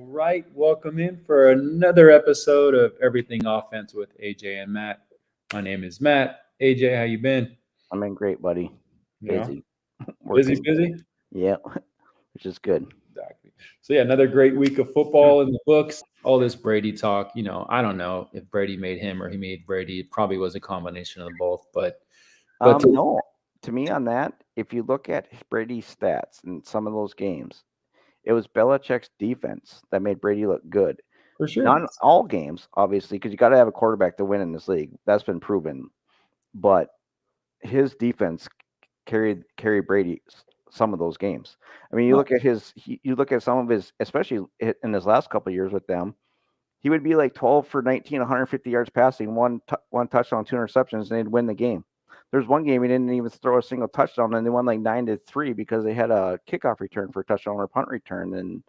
right, welcome in for another episode of Everything Offense with AJ and Matt. My name is Matt. AJ, how you been? I'm in great, buddy. Yeah, Busy, busy, working. busy. Yeah, which is good. Exactly. So yeah, another great week of football in the books. All this Brady talk, I don't know if Brady made him or he made Brady. It probably was a combination of both, but No, to me on that, if you look at Brady's stats in some of those games, it was Belichick's defense that made Brady look good. for Not sure. in all games, obviously, because you got to have a quarterback to win in this league. That's been proven. But his defense carried Brady some of those games. I mean, you No, look at you look at some of his, especially in his last couple of years with them. He would be like 12 for 19, 150 yards passing, one touchdown, two interceptions, and they'd win the game. There's one game he didn't even throw a single touchdown, and they won like 9-3 because they had a kickoff return for a touchdown or a punt return, and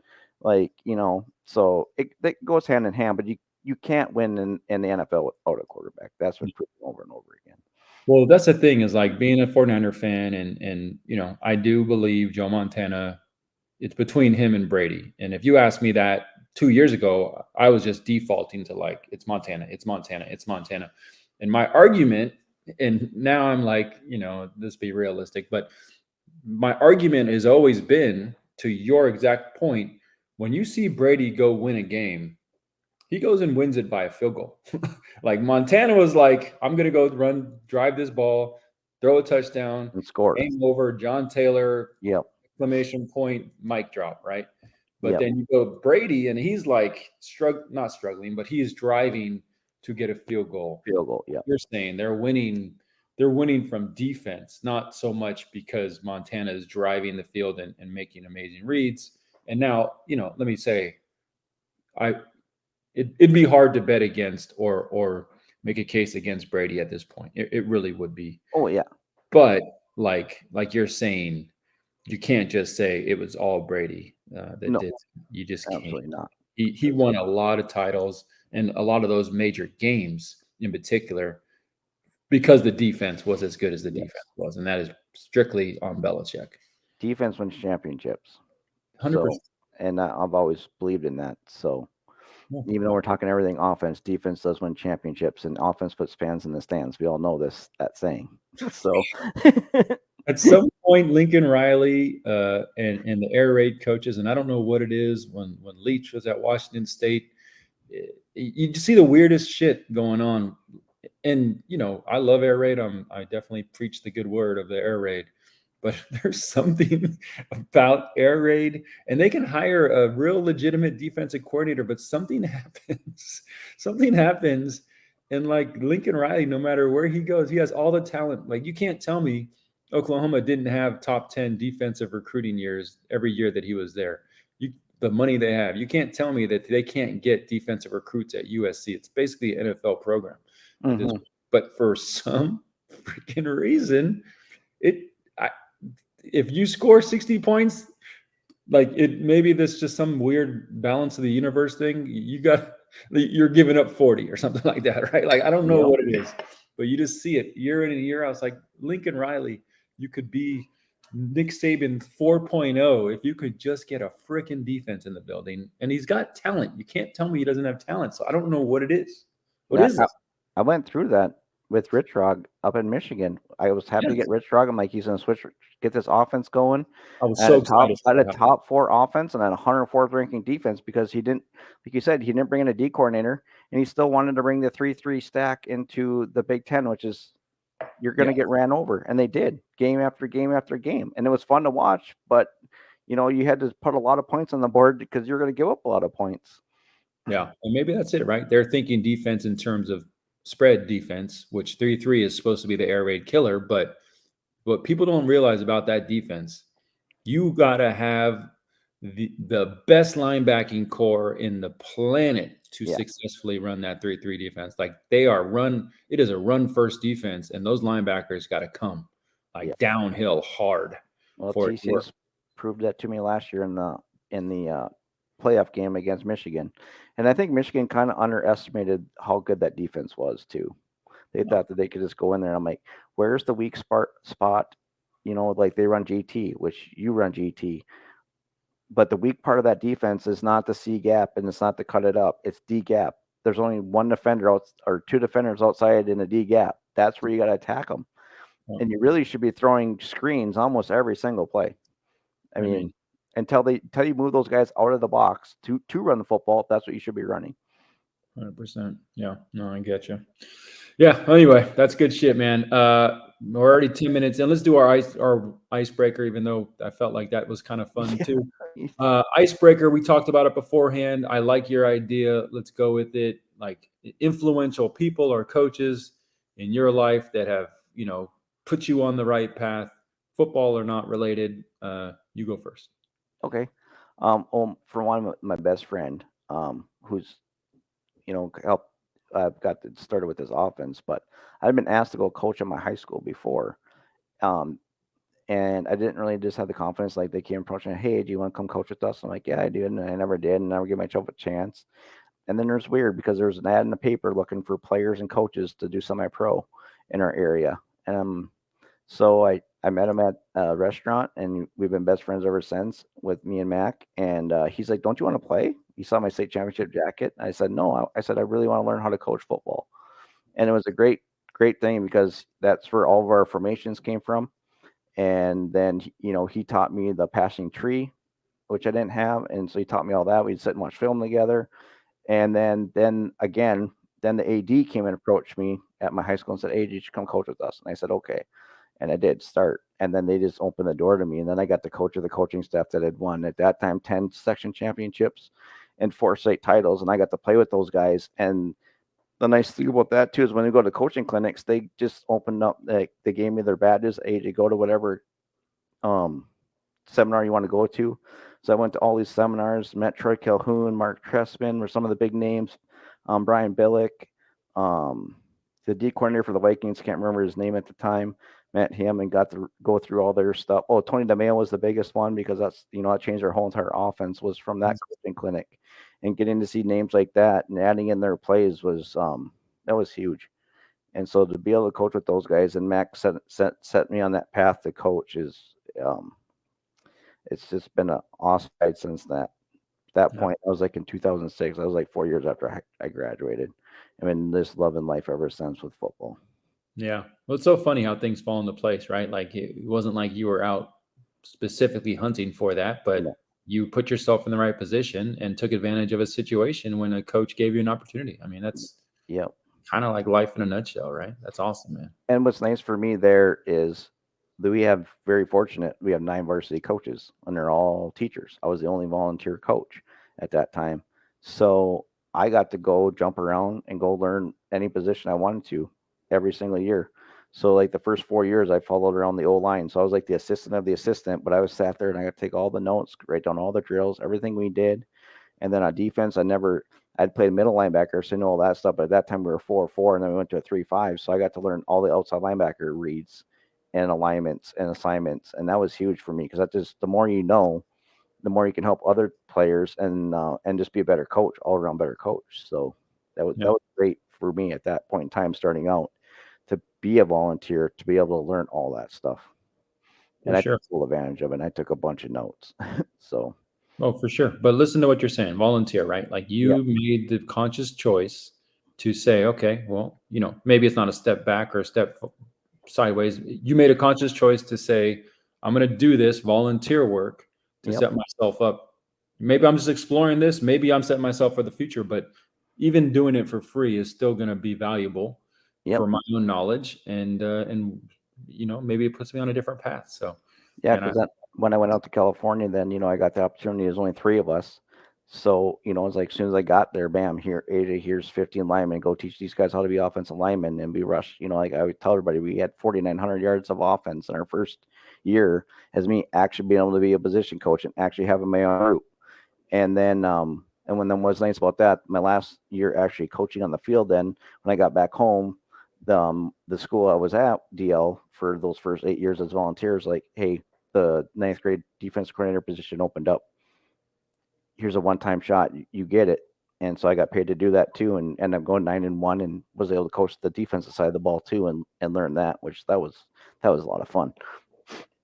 so it goes hand in hand. But you can't win in the NFL without a quarterback. That's been proven over and over again. well, that's the thing is like being a 49er fan, and I do believe Joe Montana. It's between him and Brady. And if you asked me that 2 years ago, I was just defaulting to like, it's Montana, it's Montana, it's Montana. And my argument, and now I'm like, let's be realistic, but my argument has always been to your exact point. When you see Brady go win a game, he goes and wins it by a field goal. Like Montana was like, I'm going to go drive this ball, throw a touchdown, And scored. game over, John Taylor, Yep. exclamation point, mic drop, right? But Yep. then you go Brady, and he's like not struggling, but he's driving to get a field goal. Field goal. Yep. You're saying they're winning from defense, not so much because Montana is driving the field and making amazing reads. And now, let me say, I it'd be hard to bet against or make a case against Brady at this point. It really would be. Oh yeah. But like you're saying, you can't just say it was all Brady that No, did. You just can't. absolutely not. He won a lot of titles and a lot of those major games in particular because the defense was as good as the Yes. defense was, and that is strictly on Belichick. Defense wins championships. 100%. So, and I've always believed in that. So, even though we're talking everything offense, defense does win championships, and offense puts fans in the stands. We all know that saying. So, At some point, Lincoln Riley and the air raid coaches, and I don't know what it is when Leach was at Washington State, you just see the weirdest shit going on. And I love air raid. I definitely preach the good word of the air raid, but there's something about air raid, and they can hire a real legitimate defensive coordinator, but something happens. Something happens, and like Lincoln Riley, no matter where he goes, he has all the talent. Like you can't tell me Oklahoma didn't have top 10 defensive recruiting years every year that he was there. The money they have, you can't tell me that they can't get defensive recruits at USC. It's basically an NFL program at this mhm. point. But for some freaking reason, it I, if you score 60 points, like it maybe this just some weird balance of the universe thing. You're giving up 40 or something like that, right? Like I don't know Yep. what it is, but you just see it year in and year out. It's like Lincoln Riley, you could be Nick Saban 4.0 if you could just get a freaking defense in the building. And he's got talent. You can't tell me he doesn't have talent. So I don't know what it is. What That is it? I went through that with Rich Rog up in Michigan. I was happy to Yes. get Rich Rog. I'm like, he's gonna get this offense going I was at so excited at for a that. top four offense and at a 104th ranking defense because he didn't, like you said, he didn't bring in a D coordinator and he still wanted to bring the 3-3 stack into the Big Ten, which is you're gonna Yeah. get ran over, and they did game after game after game, and it was fun to watch. But you had to put a lot of points on the board because you're gonna give up a lot of points. Yeah. And maybe that's it, right? They're thinking defense in terms of spread defense, which 3-3 is supposed to be the air raid killer. But what people don't realize about that defense, you got to have the best linebacking core in the planet to Yeah. successfully run that 3-3 defense. Like it is a run first defense, and those linebackers got to come Yeah. like downhill hard Well, for it to work. TCS proved that to me last year in the playoff game against Michigan, and I think Michigan kind of underestimated how good that defense was too. They thought that they could just go in there. I'm like, where's the weak spot? Like they run GT, which you run GT. But the weak part of that defense is not the C gap and it's not to cut it up. It's D gap. There's only one defender out or two defenders outside in the D gap. That's where you got to attack them. Yeah. And you really should be throwing screens almost every single play. I mean, until you move those guys out of the box to run the football, that's what you should be running. 100%. Yeah. No, I get you. Yeah. Anyway, that's good shit, man. We're already 10 minutes in. Let's do our icebreaker, even though I felt like that was kind of fun too. Icebreaker, we talked about it beforehand. I like your idea. Let's go with it. Like influential people or coaches in your life that have, put you on the right path, football or not related. You go first. Okay. For one, my best friend, who's helped. I've got started with his offense, but I'd been asked to go coach at my high school before, and I didn't really just have the confidence. Like they came approaching, hey, do you want to come coach with us? I'm like, yeah, I do, and I never did, and never gave myself a chance. And then there's weird because there's an ad in the paper looking for players and coaches to do semi-pro in our area, and so I met him at a restaurant, and we've been best friends ever since with me and Mac. And he's like, "Don't you want to play?" He saw my state championship jacket. I said, "No." I said, "I really want to learn how to coach football." And it was a great thing because that's where all of our formations came from. And then he taught me the passing tree, which I didn't have, and so he taught me all that. We'd sit and watch film together. And then again, then the AD came and approached me at my high school and said, "Hey, you should come coach with us." And I said, "Okay." And I did start. And then they just opened the door to me. And then I got the coach of the coaching staff that had won at that time 10 section championships and 4 state titles. And I got to play with those guys. And the nice thing about that too is when we go to coaching clinics, they just opened up, they gave me their badges, AJ, go to whatever seminar you want to go to. So I went to all these seminars, met Troy Calhoun, Mark Tressman were some of the big names, Brian Billick, the D coordinator for the Vikings, can't remember his name at the time, met him and got to go through all their stuff. Oh, Tony DeMeo was the biggest one because that's, that changed our whole entire offense was from that coaching clinic. And getting to see names like that and adding in their plays was, that was huge. And so to be able to coach with those guys and Mac set me on that path to coach is, it's just been an awesome ride since that point. I was like in 2006. I was like 4 years after I graduated. I mean, this loving life ever since with football. Yeah. Well, it's so funny how things fall into place, right? Like it wasn't like you were out specifically hunting for that, but you put yourself in the right position and took advantage of a situation when a coach gave you an opportunity. I mean, that's kind of like life in a nutshell, right? That's awesome, man. And what's nice for me there is that we have 9 varsity coaches and they're all teachers. I was the only volunteer coach at that time. So I got to go jump around and go learn any position I wanted to every single year. So like the first 4 years I followed around the O-line. So I was like the assistant of the assistant, but I was sat there and I got to take all the notes, write down all the drills, everything we did. And then on defense, I'd played middle linebacker, so I know all that stuff. But at that time we were 4-4, and then we went to a 3-5. So I got to learn all the outside linebacker reads and alignments and assignments, and that was huge for me because that just the more you know, the more you can help other players and just be a better coach, all around better coach. So that was great for me at that point in time, starting out to be a volunteer, to be able to learn all that stuff. And I took full advantage of it. And I took a bunch of notes. So. Oh, for sure. But listen to what you're saying. Volunteer, right? Like you made the conscious choice to say, okay, well, maybe it's not a step back or a step sideways. You made a conscious choice to say, I'm going to do this volunteer work to set myself up. Maybe I'm just exploring this. Maybe I'm setting myself for the future, but even doing it for free is still going to be valuable for my own knowledge. And maybe it puts me on a different path. So, because when I went out to California, then, I got the opportunity. There's only 3 of us. So, it's like as soon as I got there, bam, here's 15 linemen. Go teach these guys how to be offensive linemen and be rushed. Like I would tell everybody, we had 4,900 yards of offense in our first year as me actually being able to be a position coach and actually having my own group. And then, what's nice about that, my last year actually coaching on the field, then when I got back home, the school I was at, DL, for those first 8 years as volunteers, like, hey, the 9th grade defense coordinator position opened up. Here's a one-time shot. You get it. And so I got paid to do that too, and ended up going 9-1 and was able to coach the defensive side of the ball too, and learn that, which that was a lot of fun.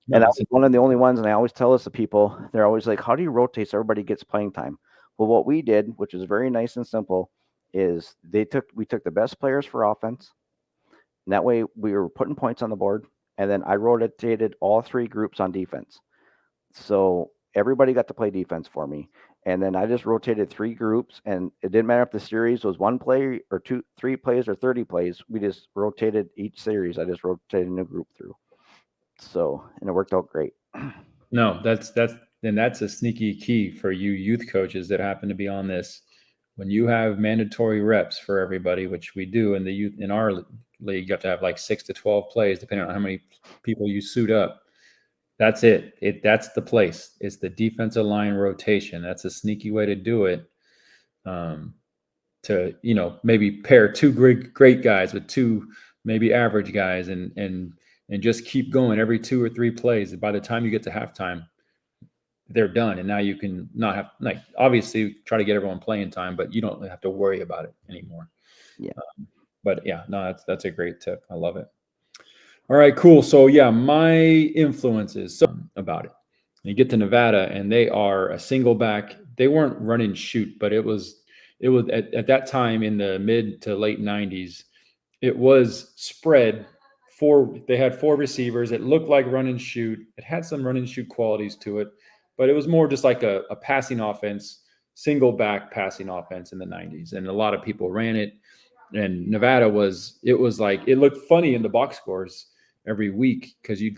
No, And I it's was one of the only ones, and I always tell this to people. They're always like, "How do you rotate so everybody gets playing time?" Well, what we did, which is very nice and simple, is we took the best players for offense, and that way we were putting points on the board, and then I rotated all three groups on defense. So everybody got to play defense for me. And then I just rotated three groups, and it didn't matter if the series was one play or two, 3 plays or 30 plays. We just rotated each series. I just rotated a new group through. So, and it worked out great. no, that's a sneaky key for you youth coaches that happen to be on this. When you have mandatory reps for everybody, which we do in the youth in our league, you have to have like 6 to 12 plays, depending on how many people you suit up. That's it. That's the place. It's the defensive line rotation. That's a sneaky way to do it. To maybe pair two great guys with two maybe average guys, and just keep going every 2 or 3 plays. And by the time you get to halftime, they're done, and now you can not have, like, obviously try to get everyone playing time, but you don't have to worry about it anymore. Yeah. But yeah, no, that's a great tip. I love it. All right, cool. So yeah, my influences about it. You get to Nevada, and they are a single back. They weren't run and shoot, but it was at that time in the mid to late '90s. It was spread. They had 4 receivers. It looked like run and shoot. It had some run and shoot qualities to it, but it was more just like a passing offense, single back passing offense in the '90s, and a lot of people ran it. And Nevada was like, it looked funny in the box scores every week, because you'd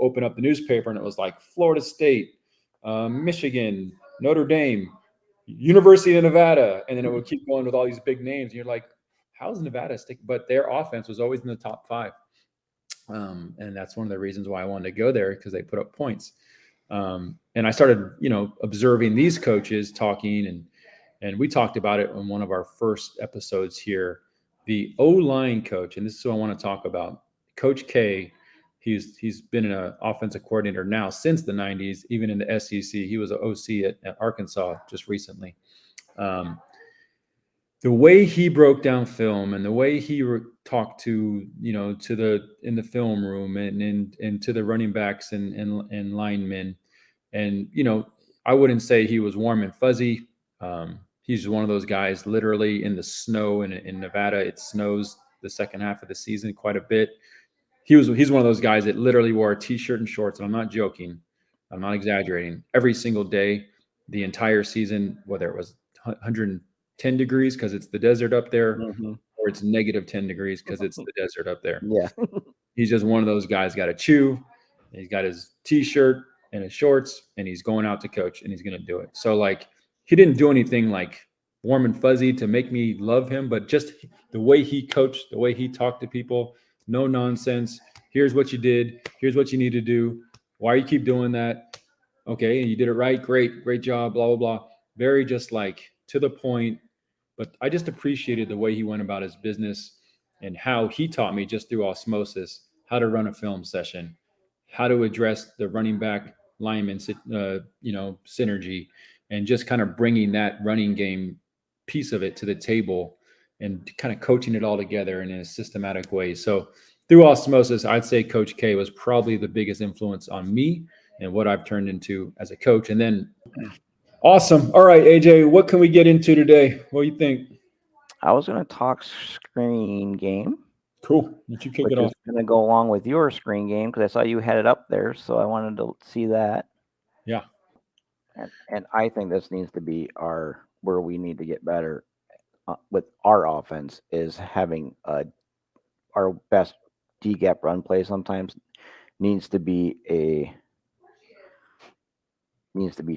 open up the newspaper and it was like Florida State, Michigan, Notre Dame, University of Nevada, and then it would keep going with all these big names. And you're like, how's Nevada stick? But their offense was always in the top 5, and that's one of the reasons why I wanted to go there, because they put up points. And I started, observing these coaches talking, and we talked about it in one of our first episodes here. The O-line coach, and this is what I want to talk about, Coach K. He's been an offensive coordinator now since the '90s, even in the SEC. He was an OC at Arkansas just recently. The way he broke down film, and the way he talked to in the film room, and to the running backs and linemen, and I wouldn't say he was warm and fuzzy. He's one of those guys, literally in the snow in Nevada. It snows the second half of the season quite a bit. He's one of those guys that literally wore a t-shirt and shorts, and I'm not joking, I'm not exaggerating, every single day, the entire season, whether it was 110 degrees because it's the desert up there, or it's negative 10 degrees because it's the desert up there. Yeah. He's just one of those guys, got to chew. He's got his t-shirt and his shorts, and he's going out to coach, and he's going to do it. So, like, he didn't do anything like warm and fuzzy to make me love him, but just the way he coached, the way he talked to people, no nonsense. Here's what you did. Here's what you need to do. Why you keep doing that? Okay, and you did it right. Great job. Blah, blah, blah. Very just like to the point. But I just appreciated the way he went about his business, and how he taught me just through osmosis how to run a film session, how to address the running back lineman, synergy, and just kind of bringing that running game piece of it to the table, and kind of coaching it all together in a systematic way. So through osmosis, I'd say Coach K was probably the biggest influence on me and what I've turned into as a coach. And then, awesome. All right, AJ, what can we get into today? What do you think? I was going to talk screen game. Cool. Let you kick which it off. is going to go along with your screen game, because I saw you had it up there, so I wanted to see that. Yeah. And I think this needs to be where we need to get better with our offense, is having our best D gap run play sometimes needs to be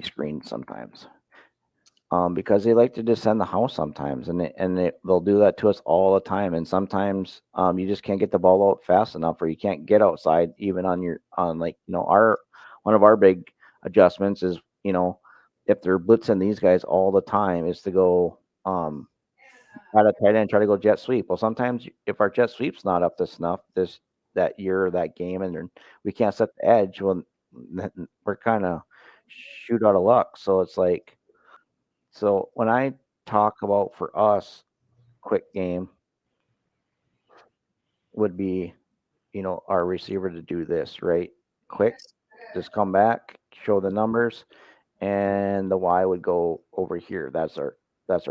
screened sometimes. Because they like to descend the house sometimes, and they'll do that to us all the time. And sometimes you just can't get the ball out fast enough, or you can't get outside even on one of our big adjustments is, if they're blitzing these guys all the time, is to go at a tight end and try to go jet sweep. Well, sometimes if our jet sweep's not up to snuff that year or that game, and we can't set the edge, well, we're kind of shoot out of luck. So it's like, so when I talk about, for us, quick game would be, our receiver to do this, right? quick, just come back, show the numbers, and the Y would go over here. That's our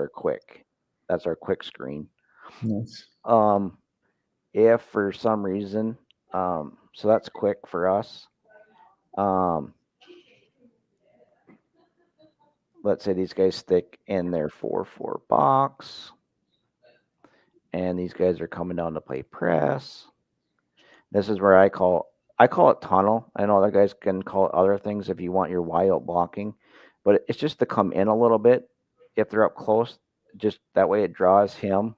quick. That's our quick screen. Nice. If for some reason, so that's quick for us. Let's say these guys stick in their 4-4 box, and these guys are coming down to play press. This is where I call it tunnel. I know other guys can call it other things if you want your Y out blocking, but it's just to come in a little bit. If they're up close, just that way it draws him.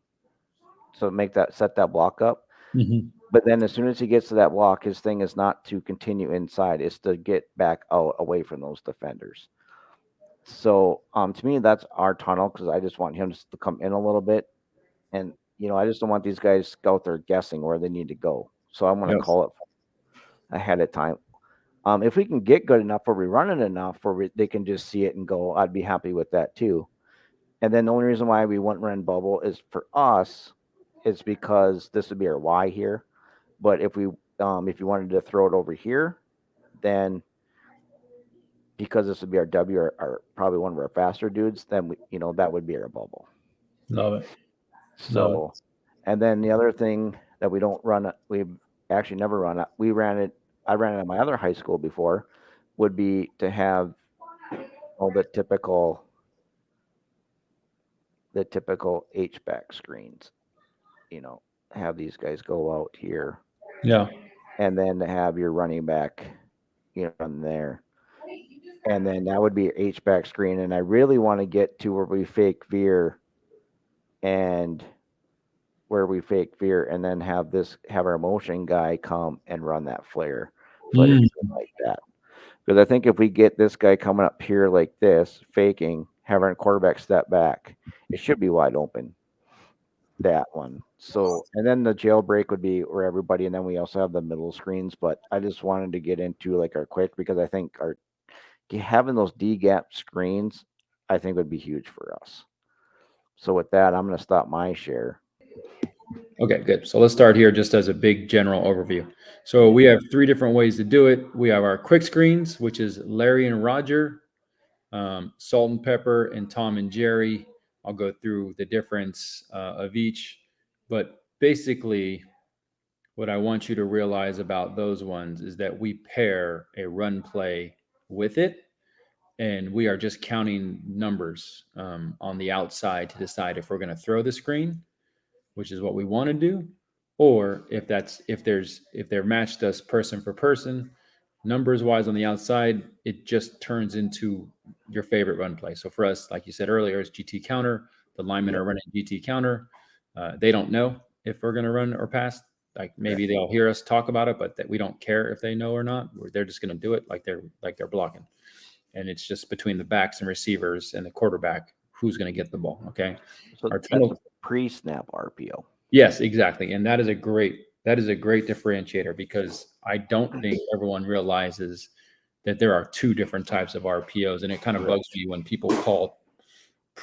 So set that block up. Mm-hmm. But then as soon as he gets to that block, his thing is not to continue inside, it's to get back out away from those defenders. So to me, that's our tunnel, because I just want him just to come in a little bit. And, I just don't want these guys out there guessing where they need to go. So I'm going to call it ahead of time. If we can get good enough where we run it enough where they can just see it and go, I'd be happy with that too. And then the only reason why we wouldn't run bubble is for us, is because this would be our Y here. But if you wanted to throw it over here, then because this would be our W, or probably one of our faster dudes, then that would be our bubble. Love it. So, and then the other thing that we don't run, we actually never run it. I ran it at my other high school before, would be to have all the typical H-back screens. Have these guys go out here. Yeah. And then to have your running back, on there. And then that would be your H-back screen. And I really want to get to where we fake veer and then have our motion guy come and run that flare like that. Because I think if we get this guy coming up here like this, faking, having our quarterback step back, it should be wide open. That one. So, and then the jailbreak would be where everybody, and then we also have the middle screens. But I just wanted to get into like our quick, because I think having those D gap screens, I think would be huge for us. So with that, I'm going to stop my share. Okay, good. So let's start here just as a big general overview. So we have 3 different ways to do it. We have our quick screens, which is Larry and Roger, Salt and Pepper, and Tom and Jerry. I'll go through the difference of each. But basically, what I want you to realize about those ones is that we pair a run play with it. And we are just counting numbers on the outside to decide if we're going to throw the screen, which is what we want to do, or if they're matched us person for person, numbers wise on the outside, it just turns into your favorite run play. So for us, like you said earlier, it's GT counter. The linemen are running GT counter. They don't know if we're going to run or pass. Like maybe they'll hear us talk about it, but that we don't care if they know or not. They're just going to do it like they're blocking. And it's just between the backs and receivers and the quarterback who's going to get the ball. Okay. So Our that's a pre-snap RPO. Yes, exactly. And that is a great differentiator, because I don't think everyone realizes that there are 2 different types of RPOs. And it kind of bugs me when people call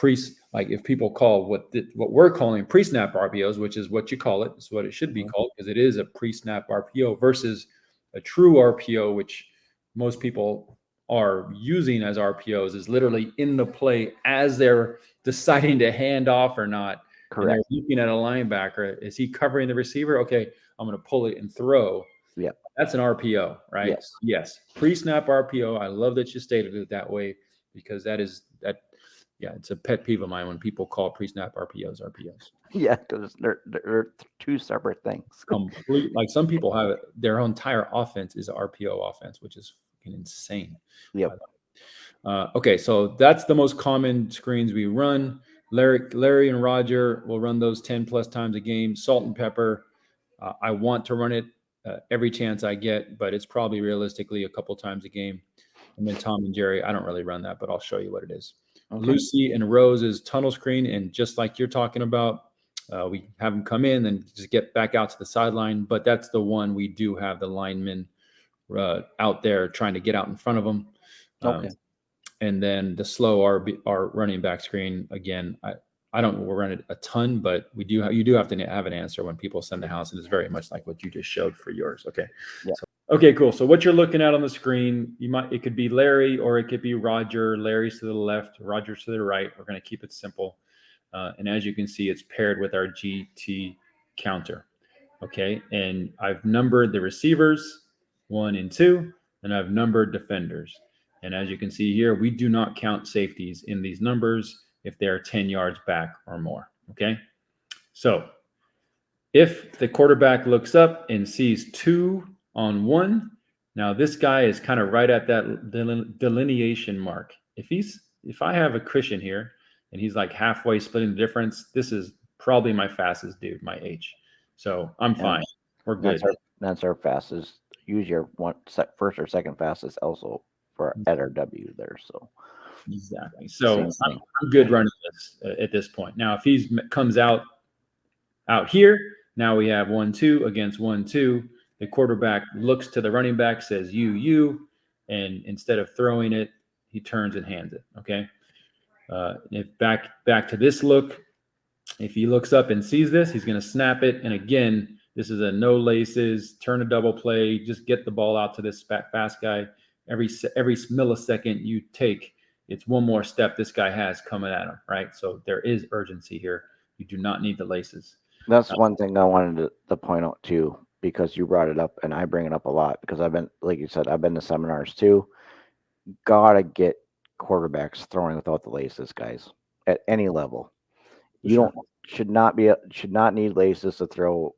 if people call what we're calling pre-snap RPOs, which is what you call it. It's what it should be called, because it is a pre-snap RPO versus a true RPO, which most people are using as RPOs, is literally in the play as they're deciding to hand off or not. Correct. And they're looking at a linebacker. Is he covering the receiver? Okay, I'm going to pull it and throw. Yeah. That's an RPO, right? Yes. Pre-snap RPO. I love that you stated it that way, because it's a pet peeve of mine when people call pre-snap RPOs. Yeah, because they're 2 separate things. Complete. Like some people have their entire offense is an RPO offense, which is fucking insane. Yep. Okay, so that's the most common screens we run. Larry and Roger will run those 10 plus times a game. Salt and Pepper, I want to run it every chance I get, but it's probably realistically a couple times a game. And then Tom and Jerry, I don't really run that, but I'll show you what it is. Okay. Lucy and Rose is tunnel screen, and just like you're talking about, we have them come in and just get back out to the sideline. But that's the one we do have the linemen out there trying to get out in front of them. Okay. And then the slow our running back screen, again, I don't run it a ton, but you do have to have an answer when people send the house, and it's very much like what you just showed for yours. Okay. Yeah. So Okay, cool. So what you're looking at on the screen, it could be Larry or it could be Roger. Larry's to the left, Roger's to the right. We're going to keep it simple. And as you can see, it's paired with our GT counter. Okay, and I've numbered the receivers 1 and 2, and I've numbered defenders. And as you can see here, we do not count safeties in these numbers if they are 10 yards back or more. Okay, so if the quarterback looks up and sees 2 on 1, now this guy is kind of right at that delineation mark. If I have a cushion here and he's like halfway splitting the difference, this is probably my fastest dude, my H. So I'm fine. We're good. That's our fastest. Use your first or second fastest also for at our W there. So exactly. So I'm good running this at this point. Now, if he comes out here, now we have 1-2 against 1-2. The quarterback looks to the running back, says you, and instead of throwing it, he turns and hands it. Okay. If back to this look, if he looks up and sees this, he's going to snap it. And again, this is a no laces, turn a double play, just get the ball out to this fast guy. Every millisecond you take, it's one more step this guy has coming at him, right? So there is urgency here. You do not need the laces. That's one thing I wanted to point out too, because you brought it up and I bring it up a lot because I've been, like you said, I've been to seminars too. Gotta get quarterbacks throwing without the laces, guys, at any level. You should not need laces to throw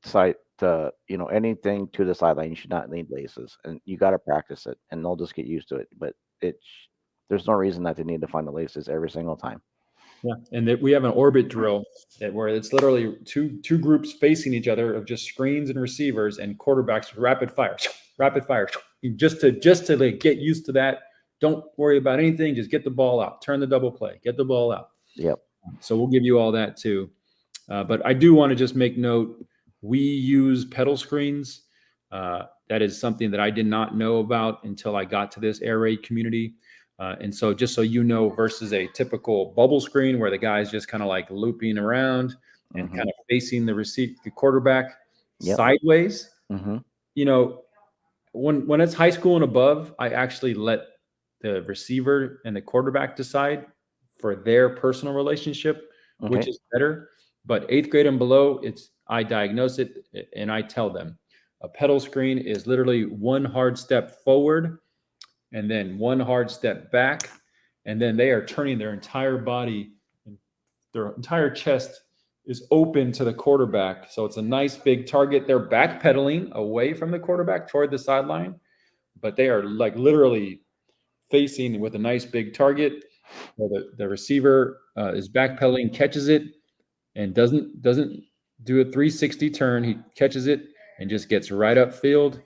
anything to the sideline. You should not need laces, and you got to practice it, and they'll just get used to it. But there's no reason that they need to find the laces every single time. Yeah, and we have an orbit drill where it's literally two groups facing each other of just screens and receivers and quarterbacks rapid fire, just to like get used to that. Don't worry about anything. Just get the ball out. Turn the double play. Get the ball out. Yep. So we'll give you all that too. But I do want to just make note, we use pedal screens. That is something that I did not know about until I got to this air raid community. And so just so you know, versus a typical bubble screen where the guy's just kind of like looping around and kind of facing the quarterback sideways. You know, when it's high school and above, I actually let the receiver and the quarterback decide for their personal relationship, which is better. But 8th grade and below, I diagnose it and I tell them a pedal screen is literally one hard step forward and then one hard step back. And then they are turning their entire body, their entire chest is open to the quarterback. So it's a nice big target. They're backpedaling away from the quarterback toward the sideline, but they are like literally facing with a nice big target. The receiver is backpedaling, catches it, and doesn't do a 360 turn. He catches it and just gets right upfield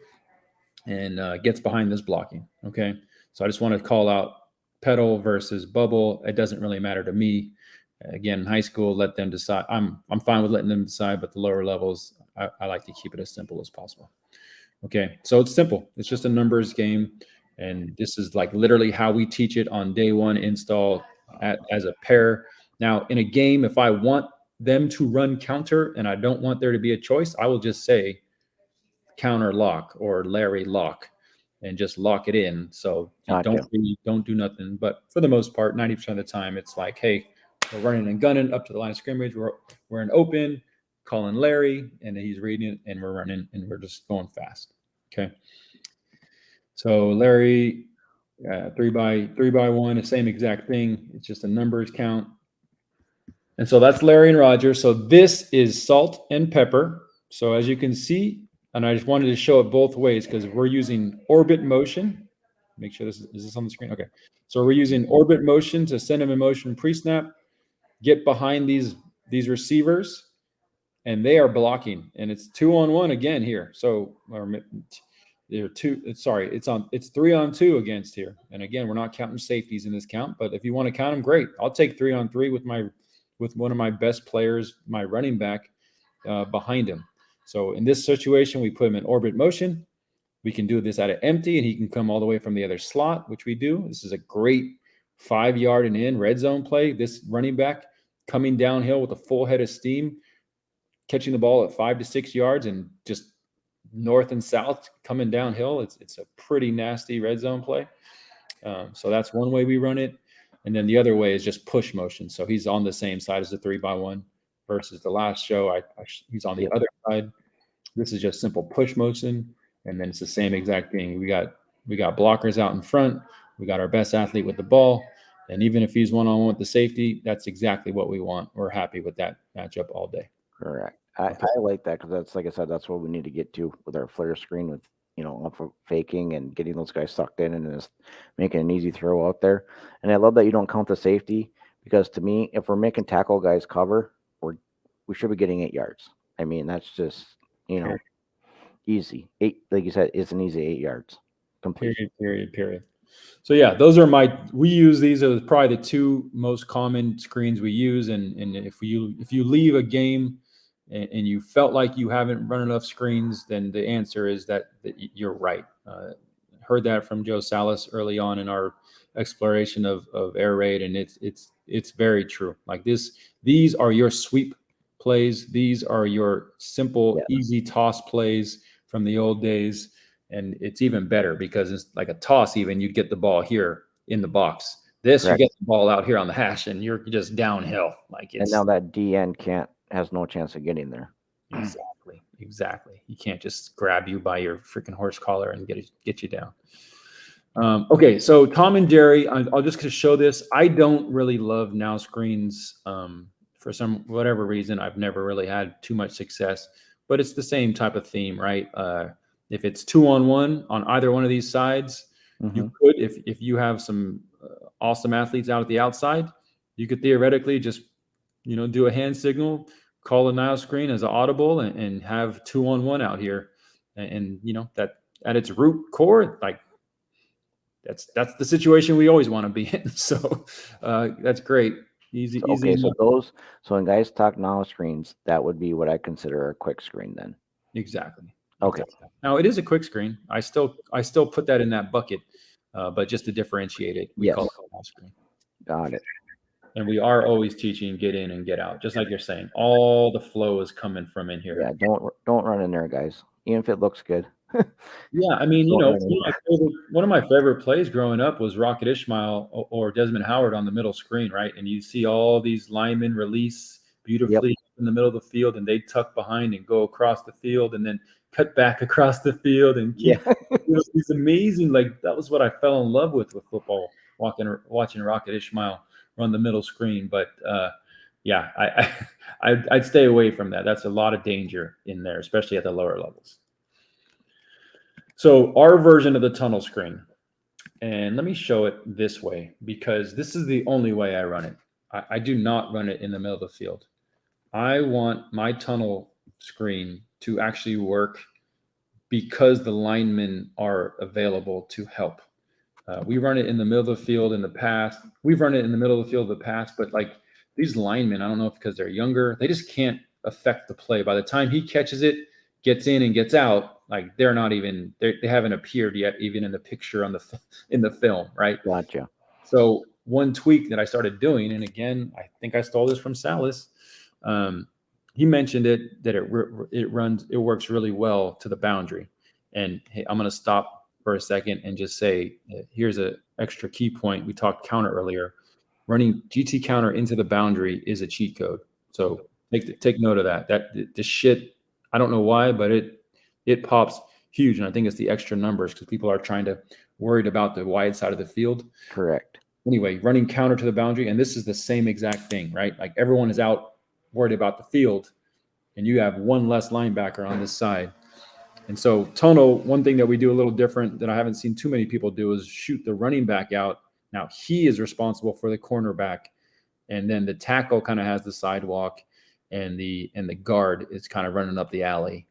and gets behind this blocking. Okay, so I just want to call out pedal versus bubble. It doesn't really matter to me. Again, in high school, let them decide. I'm fine with letting them decide, but the lower levels, I like to keep it as simple as possible. Okay, so it's simple. It's just a numbers game. And this is like literally how we teach it on day one install as a pair. Now, in a game, if I want them to run counter and I don't want there to be a choice, I will just say counter lock or Larry lock and just lock it in. So don't do nothing. But for the most part, 90% of the time, it's like, hey, we're running and gunning up to the line of scrimmage. We're in open, calling Larry, and he's reading it, and we're running, and we're just going fast. Okay. So Larry, 3 by 1, the same exact thing. It's just a numbers count. And so that's Larry and Roger. So this is salt and pepper. So as you can see, and I just wanted to show it both ways because we're using orbit motion. Make sure is this on the screen? Okay. So we're using orbit motion to send them in motion pre-snap, get behind these receivers, and they are blocking. And it's 2-on-1 again here. So it's 3-on-2 against here. And again, we're not counting safeties in this count, but if you want to count them, great. I'll take 3-on-3 with one of my best players, my running back, behind him. So in this situation, we put him in orbit motion. We can do this out of empty, and he can come all the way from the other slot, which we do. This is a great 5-yard and in red zone play. This running back coming downhill with a full head of steam, catching the ball at 5 to 6 yards and just north and south coming downhill, it's a pretty nasty red zone play. So that's one way we run it. And then the other way is just push motion. So he's on the same side as the 3x1 versus the last show. He's on the other side. This is just simple push motion. And then it's the same exact thing. We got blockers out in front. We got our best athlete with the ball. And even if he's one-on-one with the safety, that's exactly what we want. We're happy with that matchup all day. Correct. I like that because that's, like I said, that's what we need to get to with our flare screen with, faking and getting those guys sucked in and just making an easy throw out there. And I love that you don't count the safety because to me, if we're making tackle guys cover, we should be getting 8 yards. I mean, that's just, Sure. Easy. 8, like you said, it's an easy 8 yards. Completion. Period. So yeah, those are we use these are probably the 2 most common screens we use. And if you leave a game and you felt like you haven't run enough screens, then the answer is that you're right. Heard that from Joe Salas early on in our exploration of air raid, and it's very true. Like these are your sweep plays. These are your simple, easy toss plays from the old days. And it's even better because it's like a toss. Even you'd get the ball here in the box. Correct. You get the ball out here on the hash, and you're just downhill. And now that DN has no chance of getting there. Exactly. You can't just grab you by your freaking horse collar and get you down. Okay, so Tom and Jerry, I'll just show this. I don't really love now screens for whatever reason. I've never really had too much success, but it's the same type of theme, right? If it's 2-on-1 on either one of these sides, you could, if you have some awesome athletes out at the outside, you could theoretically just, do a hand signal, call a Nile screen as an audible and have 2-on-1 out here. And that at its root core, like that's the situation we always want to be in. So that's great. Easy. Okay, so when guys talk Nile screens, that would be what I consider a quick screen then. Exactly. Okay. Now it is a quick screen. I still put that in that bucket, but just to differentiate it, we call it a Nile screen. Got it. And we are always teaching get in and get out, just like you're saying. All the flow is coming from in here. Yeah, don't run in there, guys. Even if it looks good. Yeah, I mean, one of my favorite plays growing up was Rocket Ishmael or Desmond Howard on the middle screen, right? And you see all these linemen release beautifully in the middle of the field, and they tuck behind and go across the field, and then cut back across the field, and keep these amazing. Like that was what I fell in love with football, watching Rocket Ishmael run the middle screen. But I'd stay away from that. That's a lot of danger in there, especially at the lower levels. So our version of the tunnel screen, and let me show it this way because this is the only way I run it. I do not run it in the middle of the field. I want my tunnel screen to actually work because the linemen are available to help. We run it in the middle of the field in the past. We've run it in the middle of the field in the past, but like these linemen, I don't know if because they're younger, they just can't affect the play. By the time he catches it, gets in and gets out, like they haven't appeared yet, even in the picture in the film, right? Gotcha. So one tweak that I started doing, and again, I think I stole this from Salas. He mentioned that it works really well to the boundary. And hey, I'm going to stop for a second and just say, here's an extra key point. We talked counter earlier. Running GT counter into the boundary is a cheat code. So take note of that. The shit, I don't know why, but it pops huge. And I think it's the extra numbers because people are worried about the wide side of the field. Correct. Anyway, running counter to the boundary. And this is the same exact thing, right? Like everyone is out worried about the field and you have one less linebacker on this side. And so tunnel, one thing that we do a little different that I haven't seen too many people do is shoot the running back out. Now he is responsible for the cornerback. And then the tackle kind of has the sidewalk and the guard is kind of running up the alley.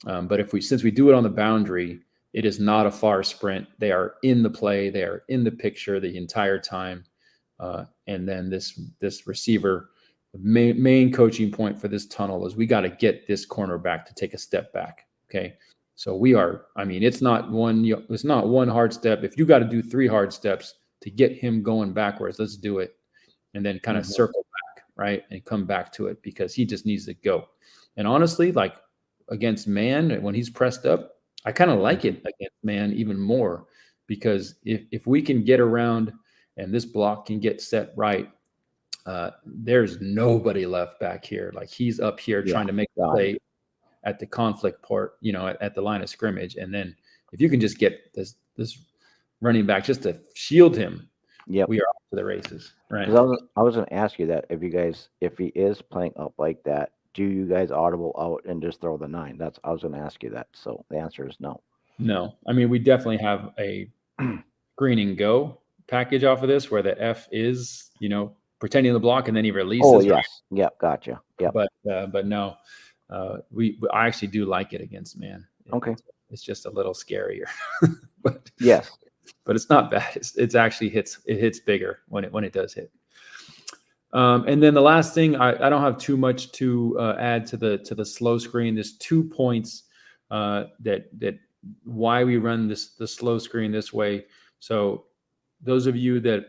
But since we do it on the boundary, it is not a far sprint. They are in the play. They are in the picture the entire time. And then this receiver, main coaching point for this tunnel is we got to get this cornerback to take a step back. Okay. So it's not one hard step. If you got to do 3 hard steps to get him going backwards, let's do it. And then kind of circle back, right? And come back to it because he just needs to go. And honestly, like against man when he's pressed up, I kind of like it against man even more, because if we can get around and this block can get set right, there's nobody left back here. Like he's up here trying to make a play at the conflict port, at the line of scrimmage. And then if you can just get this running back just to shield him, we are off to the races. Right. I was going to ask you that if he is playing up like that, do you guys audible out and just throw the 9? I was going to ask you that. So the answer is no. No. I mean, we definitely have a green and go package off of this where the F is, pretending the block and then he releases. Oh, yes. Right? Yep. Gotcha. Yep. But no, I actually do like it against man. It's just a little scarier, but yes, but it's not bad. It's actually hits bigger when it does hit. And then the last thing, I don't have too much to add to the slow screen. There's 2 points that why we run the slow screen this way. So those of you that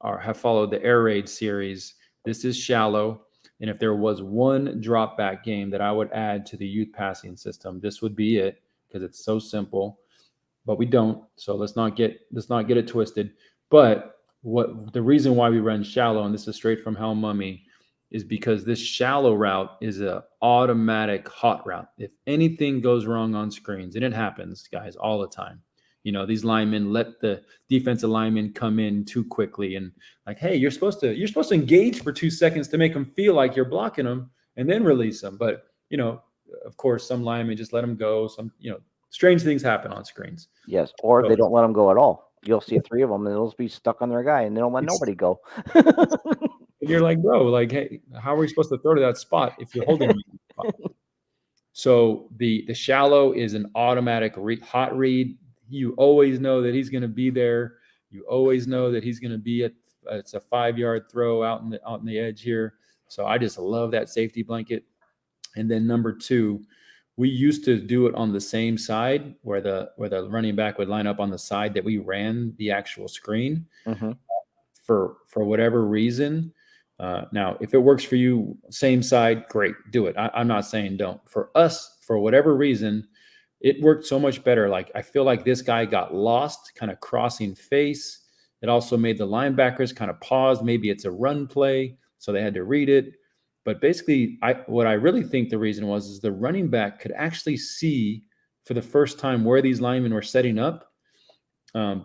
have followed the air raid series, this is shallow. And if there was one drop back game that I would add to the youth passing system, this would be it, because it's so simple. But we don't. So let's not get it twisted. But the reason why we run shallow, and this is straight from Hell Mummy, is because this shallow route is a automatic hot route. If anything goes wrong on screens, and it happens, guys, all the time. These linemen let the defensive linemen come in too quickly, and like, hey, you're supposed to engage for 2 seconds to make them feel like you're blocking them, and then release them. But of course, some linemen just let them go. Some strange things happen on screens. Yes, or they don't let them go at all. You'll see 3 of them, and they'll be stuck on their guy, and they don't let nobody go. And you're like, bro, like, hey, how are we supposed to throw to that spot if you're holding me? So the shallow is an automatic hot read. You always know that he's going to be there. You always know that he's going to be it's a 5-yard throw out on the edge here. So I just love that safety blanket. And then number 2, we used to do it on the same side where the running back would line up on the side that we ran the actual screen. Mm-hmm. For whatever reason. Now, if it works for you, same side, great, do it. I'm not saying don't. For us, for whatever reason, it worked so much better. Like, I feel like this guy got lost, kind of crossing face. It also made the linebackers kind of pause. Maybe it's a run play, so they had to read it. But basically, what I really think the reason is the running back could actually see for the first time where these linemen were setting up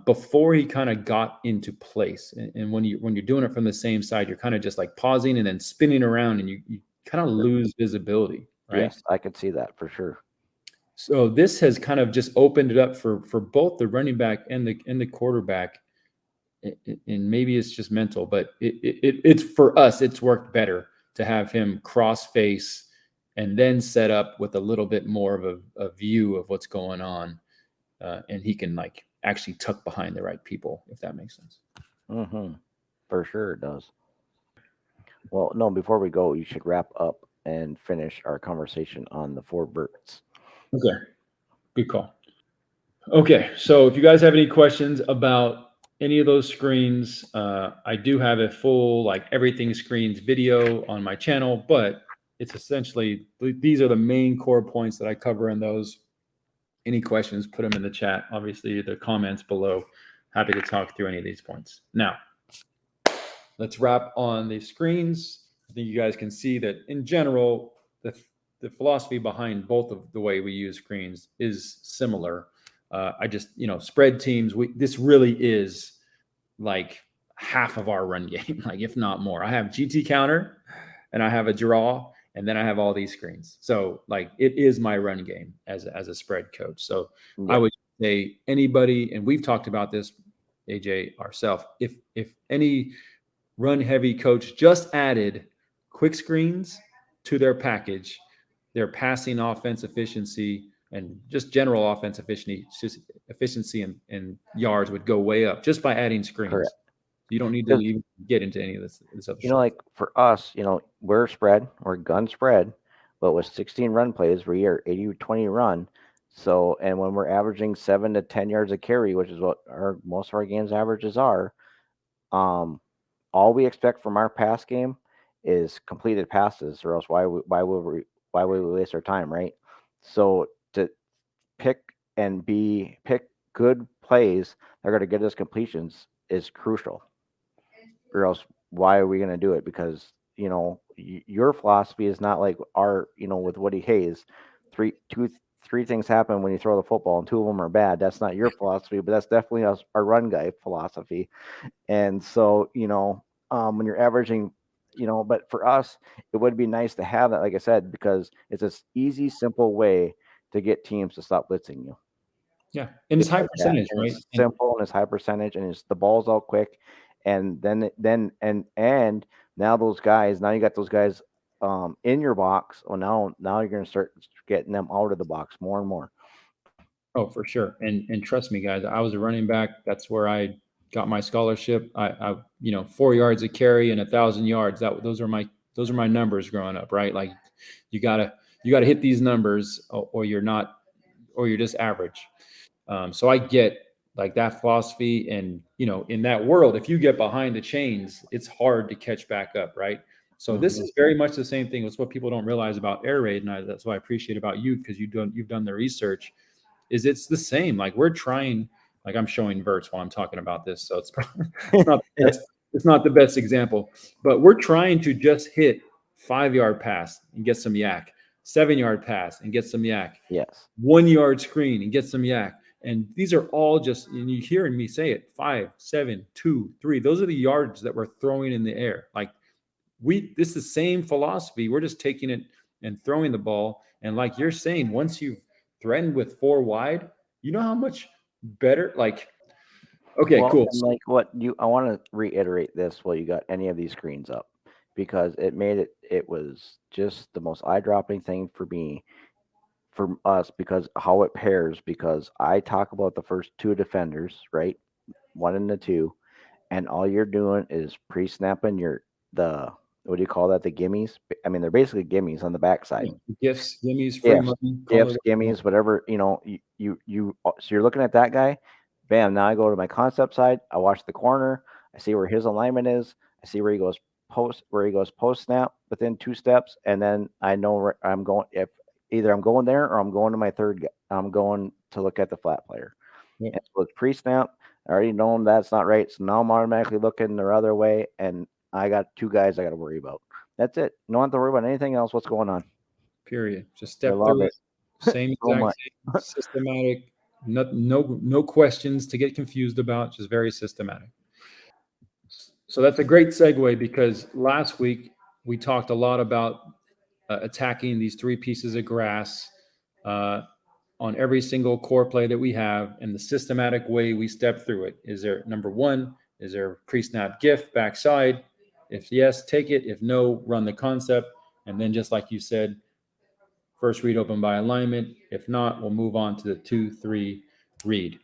before he kind of got into place. And when you're doing it from the same side, you're kind of just like pausing and then spinning around, and you kind of lose visibility, right? Yes, I could see that for sure. So this has kind of just opened it up for both the running back and the quarterback. And maybe it's just mental, but it's for us, it's worked better to have him cross face and then set up with a little bit more of a view of what's going on. And he can actually tuck behind the right people, if that makes sense. Mm-hmm. For sure it does. Well, no, before we go, you should wrap up and finish our conversation on the 4 Verts. Okay. Good call. Okay. So if you guys have any questions about any of those screens, I do have a full everything screens video on my channel, but it's essentially, these are the main core points that I cover in those. Any questions, put them in the chat. Obviously, the comments below. Happy to talk through any of these points. Now, let's wrap on the screens. I think you guys can see that in general, the philosophy behind both of the way we use screens is similar. I just, spread teams. This really is like half of our run game, if not more. I have GT counter, and I have a draw, and then I have all these screens. So it is my run game as a spread coach. So yeah. I would say anybody, and we've talked about this, AJ, ourselves, if any run heavy coach just added quick screens to their package, their passing offense efficiency and just general offense efficiency and yards would go way up just by adding screens. Correct. You don't need to even get into any of this other stuff. For us, we're gun spread, but with 16 run plays, we are 80-20 run. So, and when we're averaging 7 to 10 yards a carry, which is what most of our games averages are, all we expect from our pass game is completed passes, or else why would we waste our time, right? So to pick good plays that are going to get us completions is crucial. Or else, why are we going to do it? Because your philosophy is not like our, with Woody Hayes. Three things happen when you throw the football, and two of them are bad. That's not your philosophy, but that's definitely our run guy philosophy. And so, when you're averaging, but for us, it would be nice to have that, like I said, because it's this easy, simple way to get teams to stop blitzing you. Yeah, and it's high Like that. percentage, And right? it's simple and it's high percentage and it's the ball's all quick. And then now those guys, now you got those guys in your box. Well, now you're gonna start getting them out of the box more and more. Oh, for sure. And trust me, guys, I was a running back. That's where I got my scholarship. I 4 yards a carry and 1,000 yards. Those are my numbers growing up, right? Like you gotta hit these numbers, or you're not, or you're just average. So I get like that philosophy, and in that world, if you get behind the chains, it's hard to catch back up, right? So this is very much the same thing. It's what people don't realize about air raid, and that's what I appreciate about you, because you've done the research. Is it's the same. Like we're trying. Like I'm showing Verts while I'm talking about this, so it's not the best, it's not the best example, but we're trying to just hit 5 yard pass and get some yak, 7 yard pass and get some yak, Yes. 1 yard screen and get some yak. And these are all just, and you hearing me say it, 5, 7, 2, 3. Those are the yards that we're throwing in the air. Like this is the same philosophy. We're just taking it and throwing the ball. And like you're saying, once you've threatened with 4 wide, you know how much better, like, okay, Well, cool. and like I want to reiterate this while you got any of these screens up, because it was just the most eye dropping thing for me, for us, because how it pairs, because I talk about the first two defenders, right? One and the two, and all you're doing is pre-snapping the what do you call that? The gimmies. I mean, they're basically gimmies on the backside. Gifts, gimmies, free Gifts, money, call gifts, it what you want. gimmies, whatever. So you're looking at that guy. Bam. Now I go to my concept side. I watch the corner. I see where his alignment is. I see where he goes post snap within 2 steps, and then I know where I'm going. If either I'm going there or I'm going to my third guy. I'm going to look at the flat player. Yeah. And so it's pre-snap. I already know that's not right. So now I'm automatically looking the other way, and I got two guys I got to worry about. That's it. No have to worry about anything else. What's going on? Period. Just I step love through it. it Same so exact much. thing, systematic. No questions to get confused about. Just very systematic. So that's a great segue, because last week we talked a lot about attacking these 3 pieces of grass uh, on every single core play that we have, and the systematic way we step through it. Is there, number one, is there a pre-snap gift backside? If yes, take it. If no, run the concept. And then, just like you said, first read open by alignment. If not, we'll move on to the 2-3 read.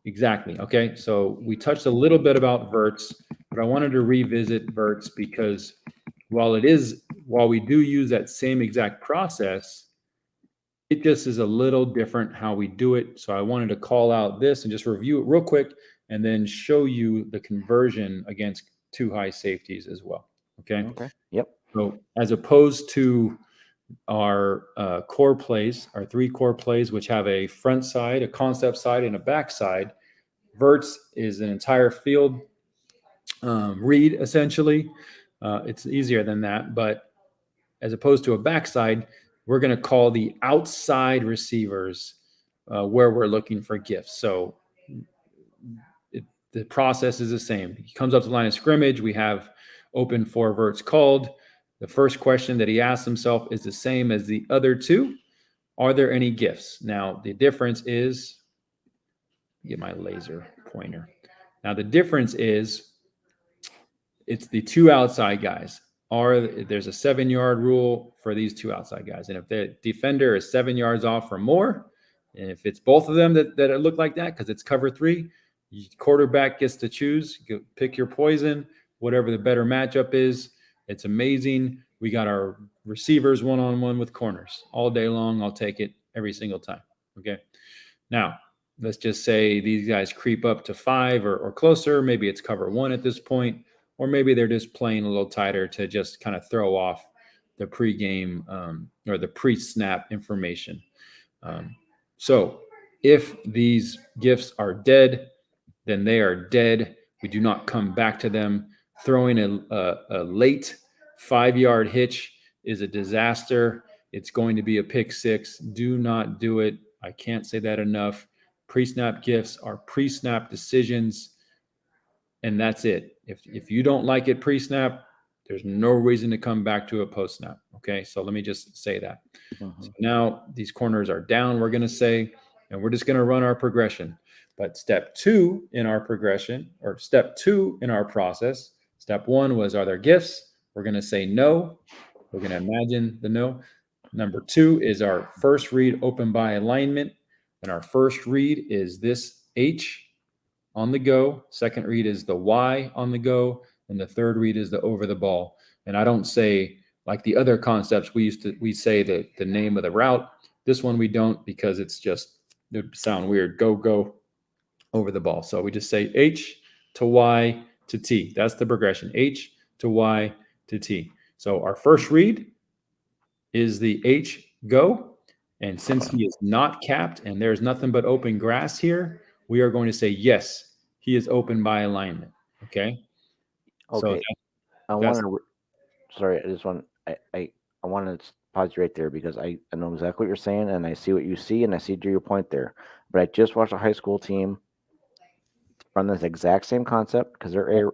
Exactly. Okay. So we touched a little bit about Verts, but I wanted to revisit Verts because while we do use that same exact process, it just is a little different how we do it. So I wanted to call out this and just review it real quick, and then show you the conversion against 2 high safeties as well. Okay. Okay. Yep. So as opposed to our core plays, our 3 core plays, which have a front side, a concept side, and a back side, Verts is an entire field read, essentially. It's easier than that, but as opposed to a backside, we're going to call the outside receivers where we're looking for gifts. So the process is the same. He comes up to the line of scrimmage. We have open 4 verts called. The first question that he asks himself is the same as the other 2. Are there any gifts? Now, the difference is, get my laser pointer. Now, the difference is it's the 2 outside guys. There's a 7-yard rule for these 2 outside guys. And if the defender is 7 yards off or more, and if it's both of them that look like that, because it's cover 3, quarterback gets to choose. You pick your poison, whatever the better matchup is. It's amazing. We got our receivers one-on-one with corners all day long. I'll take it every single time. Okay. Now, let's just say these guys creep up to 5 or closer. Maybe it's cover 1 at this point, or maybe they're just playing a little tighter to just kind of throw off the pregame or the pre-snap information. So if these gifts are dead, then they are dead. We do not come back to them. Throwing a late 5-yard hitch is a disaster. It's going to be a pick six. Do not do it. I can't say that enough. Pre-snap gifts are pre-snap decisions, and that's it. If you don't like it pre-snap, there's no reason to come back to a post-snap. Okay, so let me just say that. So now these corners are down, we're going to say, and we're just going to run our progression. But step 2 in our progression, or step 2 in our process, step 1 was, are there gifts? We're going to say no. We're going to imagine the no. Number 2 is our first read open by alignment. And our first read is this H on the go. Second read is the Y on the go. And the third read is the over the ball. And I don't say, like the other concepts, we say the name of the route. This one we don't, because it's just, it would sound weird. Go over the ball. So we just say H to Y to T. That's the progression. H to Y to T. So our first read is the H go. And since he is not capped and there's nothing but open grass here, we are going to say, yes, he is open by alignment. Okay. Okay. So sorry, I just want, I want to pause you right there, because I know exactly what you're saying, and I see what you see, and I see your point there. But I just watched a high school team run this exact same concept, because they're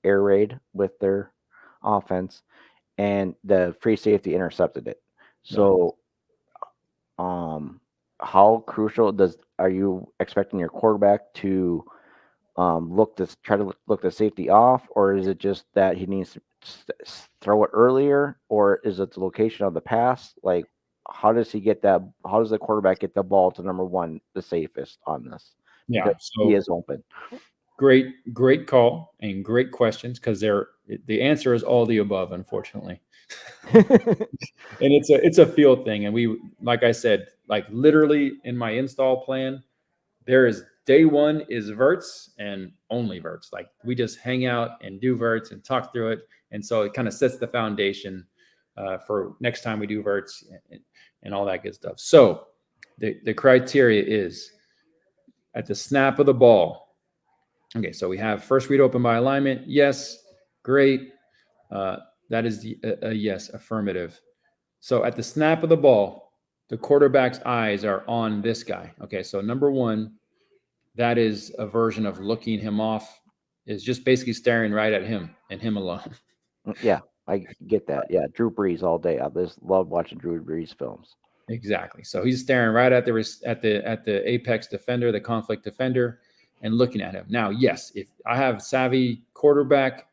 air raid with their offense, and the free safety intercepted it. So, how crucial are you expecting your quarterback to try to look the safety off, or is it just that he needs to throw it earlier, or is it the location of the pass? Like, how does he get that? How does the quarterback get the ball to number one, the safest on this? Yeah, so he is open. Great call and great questions, because the answer is all the above, unfortunately. And it's a field thing, and we, like I said, like literally in my install plan, there is day one is Verts and only Verts. Like we just hang out and do Verts and talk through it, and so it kind of sets the foundation for next time we do Verts and all that good stuff. So the criteria is at the snap of the ball. Okay, so we have first read open by alignment. Yes, great. That is a yes, affirmative. So at the snap of the ball, the quarterback's eyes are on this guy. Okay, so number one, that is a version of looking him off, is just basically staring right at him and him alone. Yeah, I get that. Yeah, Drew Brees all day. I just love watching Drew Brees films. Exactly. So he's staring right at the apex defender, the conflict defender, and looking at him. Now, yes, if I have savvy quarterback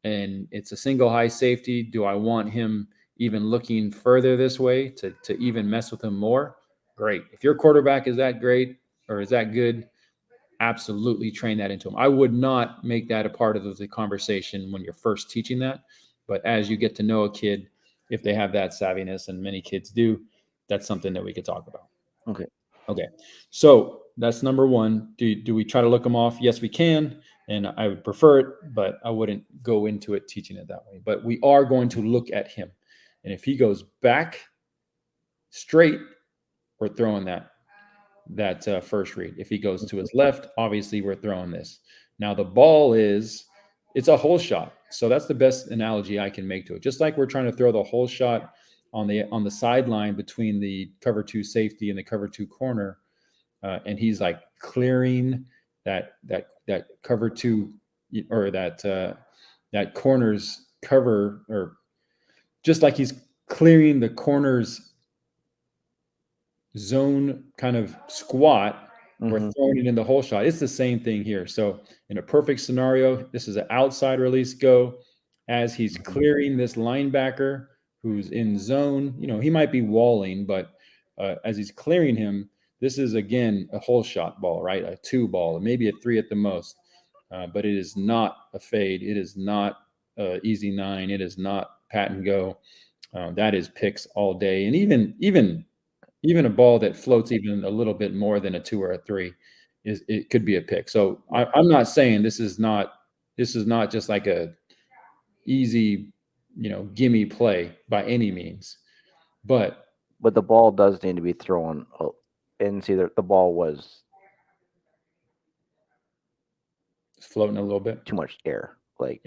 and it's a single high safety, do I want him even looking further this way to even mess with him more? Great. If your quarterback is that great or is that good, absolutely train that into him. I would not make that a part of the conversation when you're first teaching that. But as you get to know a kid, if they have that savviness, and many kids do, that's something that we could talk about. Okay. So that's number one. Do we try to look them off? Yes, we can. And I would prefer it, but I wouldn't go into it teaching it that way. But we are going to look at him. And if he goes back straight, we're throwing that first read. If he goes to his left, obviously we're throwing this. Now the ball it's a hole shot. So that's the best analogy I can make to it. Just like we're trying to throw the hole shot on the sideline between the cover 2 safety and the cover 2 corner, and he's like clearing that cover 2 or that corner's cover, or just like he's clearing the corner's zone kind of squat, we're throwing it in the hole shot. It's the same thing here. So in a perfect scenario, this is an outside release go. As he's clearing this linebacker who's in zone, he might be walling, but as he's clearing him, this is, again, a hole shot ball, right? A 2 ball, maybe a 3 at the most. But it is not a fade. It is not easy 9. It is not pat and go. That is picks all day. And even a ball that floats even a little bit more than a 2 or a 3, it could be a pick. So I'm not saying this is not just like a easy, gimme play by any means. But the ball does need to be thrown. And see, the ball was floating a little bit. too much air, like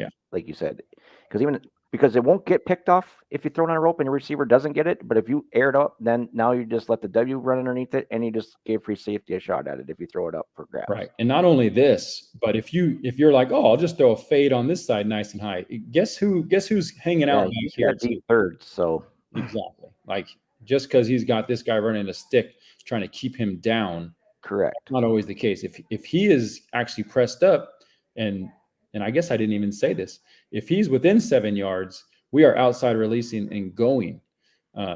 you said, because it won't get picked off if you throw it on a rope and your receiver doesn't get it. But if you air it up, then now you just let the W run underneath it, and you just gave free safety a shot at it if you throw it up for grabs. Right. And not only this, but if you're like, oh, I'll just throw a fade on this side nice and high. Guess who's hanging out back here? Deep thirds, so exactly. Like just because he's got this guy running a stick trying to keep him down. Correct. Not always the case. If he is actually pressed up, and I guess I didn't even say this, if he's within 7 yards, we are outside releasing and going.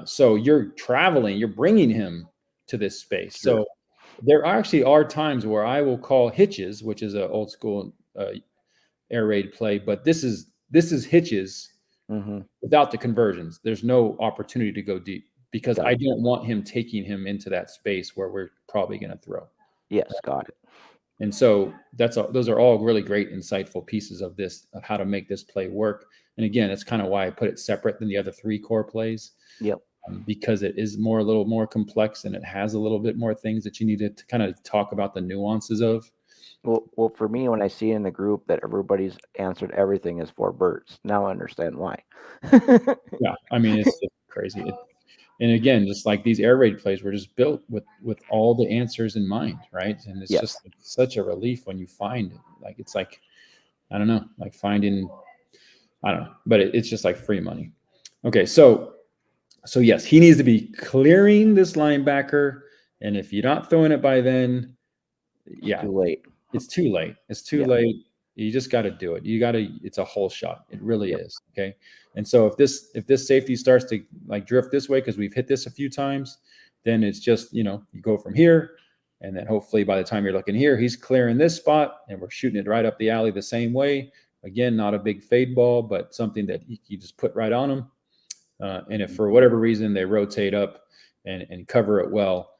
So you're traveling, you're bringing him to this space. Sure. So there actually are times where I will call hitches, which is an old school air raid play, but this is hitches without the conversions. There's no opportunity to go deep because I don't want him taking him into that space where we're probably going to throw. Yes, got it. And so those are all really great, insightful pieces of how to make this play work. And again, it's kind of why I put it separate than the other 3 core plays. Yep. Because it is a little more complex and it has a little bit more things that you need to kind of talk about the nuances of. Well, for me, when I see in the group that everybody's answered everything is for Verts, now I understand why. Yeah, I mean, it's just crazy. And again, just like these air raid plays were just built with all the answers in mind, right? And it's just such a relief when you find it. Like it's like, I don't know, like finding, I don't know, but it's just like free money. Okay, so yes, he needs to be clearing this linebacker, and if you're not throwing it by then, it's too late. It's too late. It's too late. You just got to do it. It's a whole shot. It really is. Okay. And so if this safety starts to like drift this way, because we've hit this a few times, then it's just, you go from here. And then hopefully by the time you're looking here, he's clearing this spot and we're shooting it right up the alley the same way. Again, not a big fade ball, but something that you just put right on him. And if for whatever reason they rotate up and cover it well,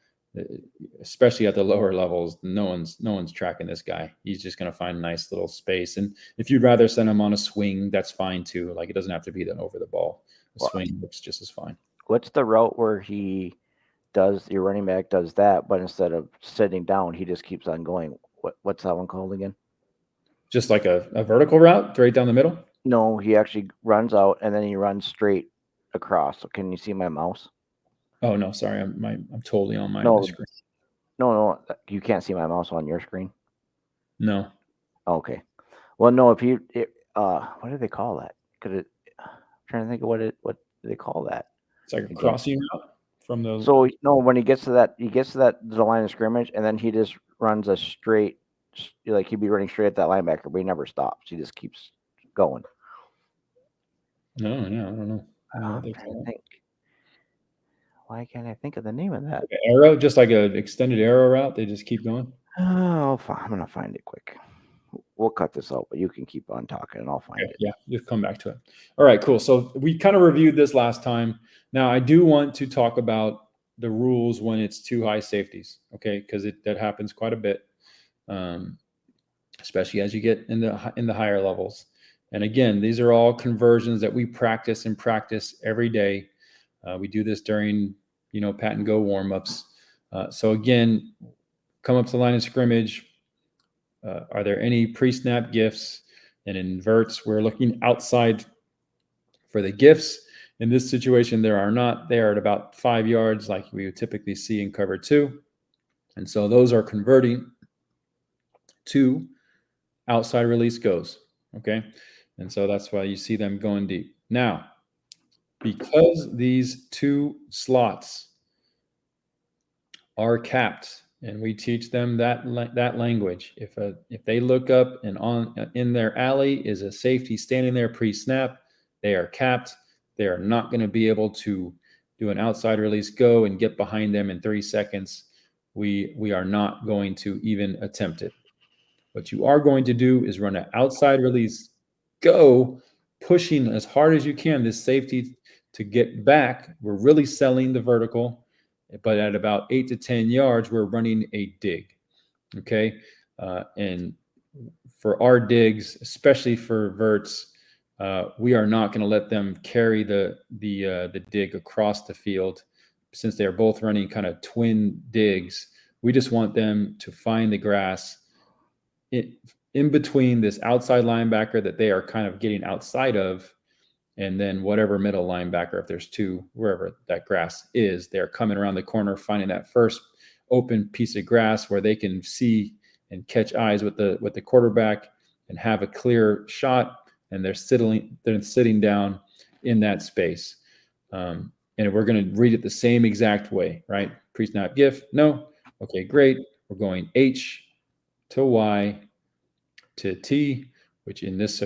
especially at the lower levels, no one's tracking this guy. He's just going to find a nice little space. And if you'd rather send him on a swing, that's fine too. Like it doesn't have to be then over the ball. A swing looks just as fine. What's the route where your running back does that, but instead of sitting down, he just keeps on going? What's that one called again? Just like a vertical route, straight down the middle? No, he actually runs out and then he runs straight across. So can you see my mouse? Oh no, sorry, I'm totally on my screen. No, you can't see my mouse on your screen. No. Okay. Well, no. What do they call that? I'm trying to think of what do they call that? It's like a crossing route from those. So no, when he gets to the line of scrimmage, and then he just runs a straight, like he'd be running straight at that linebacker, but he never stops. He just keeps going. No, I don't know. I'm trying to think. Why can't I think of the name of that? Like an arrow, just like an extended arrow route. They just keep going. Oh, I'm gonna find it quick. We'll cut this out, but you can keep on talking, and I'll find it. Yeah, you'll come back to it. All right, cool. So we kind of reviewed this last time. Now I do want to talk about the rules when it's 2 high safeties. Okay, because that happens quite a bit, especially as you get in the higher levels. And again, these are all conversions that we practice every day. We do this during, pat and go warmups. So again, come up to the line of scrimmage. Are there any pre-snap gifts? And in Verts, we're looking outside for the gifts. In this situation, there are not. They are at about 5 yards, like we would typically see in cover 2. And so those are converting to outside release goes. Okay. And so that's why you see them going deep. Now, because these 2 slots are capped, and we teach them that language. If they look up and in their alley is a safety standing there pre-snap, they are capped. They are not going to be able to do an outside release go and get behind them in 3 seconds. We are not going to even attempt it. What you are going to do is run an outside release go, pushing as hard as you can this safety to get back. We're really selling the vertical, but at about 8 to 10 yards, we're running a dig. Okay. And for our digs, especially for Verts, We are not going to let them carry the dig across the field, since they are both running kind of twin digs. We just want them to find the grass in between this outside linebacker that they are kind of getting outside of, and then whatever middle linebacker, if there's two, wherever that grass is, they're coming around the corner, finding that first open piece of grass where they can see and catch eyes with the quarterback and have a clear shot, and they're sitting down in that space. And we're going to read it the same exact way, right? Pre-snap gift, no. Okay, great. We're going H to Y to T, which in this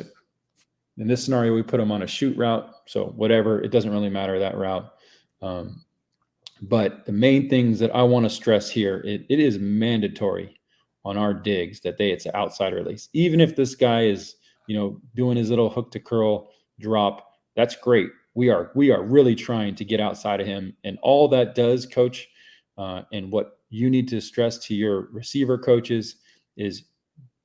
scenario, we put them on a shoot route. So whatever, it doesn't really matter that route. But the main things that I want to stress here, it is mandatory on our digs that it's an outside release. Even if this guy is, doing his little hook to curl drop, that's great. We are really trying to get outside of him. And all that does, coach, and what you need to stress to your receiver coaches is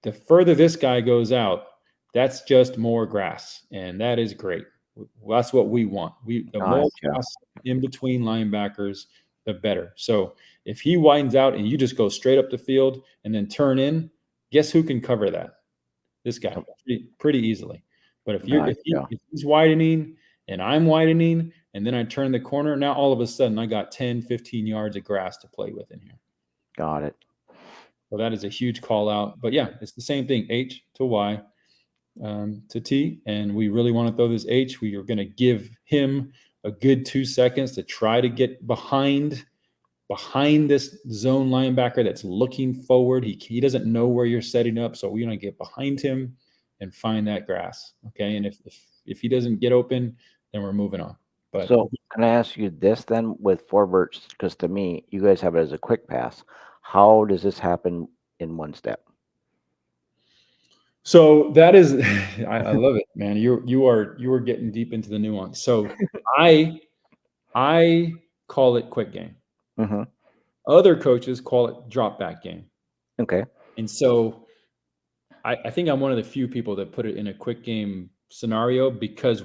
the further this guy goes out, that's just more grass, and that is great. That's what we want. The more grass in between linebackers, the better. So if he widens out and you just go straight up the field and then turn in, guess who can cover that? This guy, pretty easily. But if he's widening and I'm widening, and then I turn the corner, now all of a sudden I got 10, 15 yards of grass to play with in here. Got it. So that is a huge call out. But yeah, it's the same thing, H to Y to T. And we really want to throw this H. We are going to give him a good 2 seconds to try to get behind this zone linebacker that's looking forward. He doesn't know where you're setting up. So we're going to get behind him and find that grass. Okay. And if he doesn't get open, then we're moving on. But so can I ask you this then with Verts? Because to me, you guys have it as a quick pass. How does this happen in one step? So that is, I love it, man. You are getting deep into the nuance. So I call it quick game. Mm-hmm. Other coaches call it drop back game. Okay. And so I think I'm one of the few people that put it in a quick game scenario, because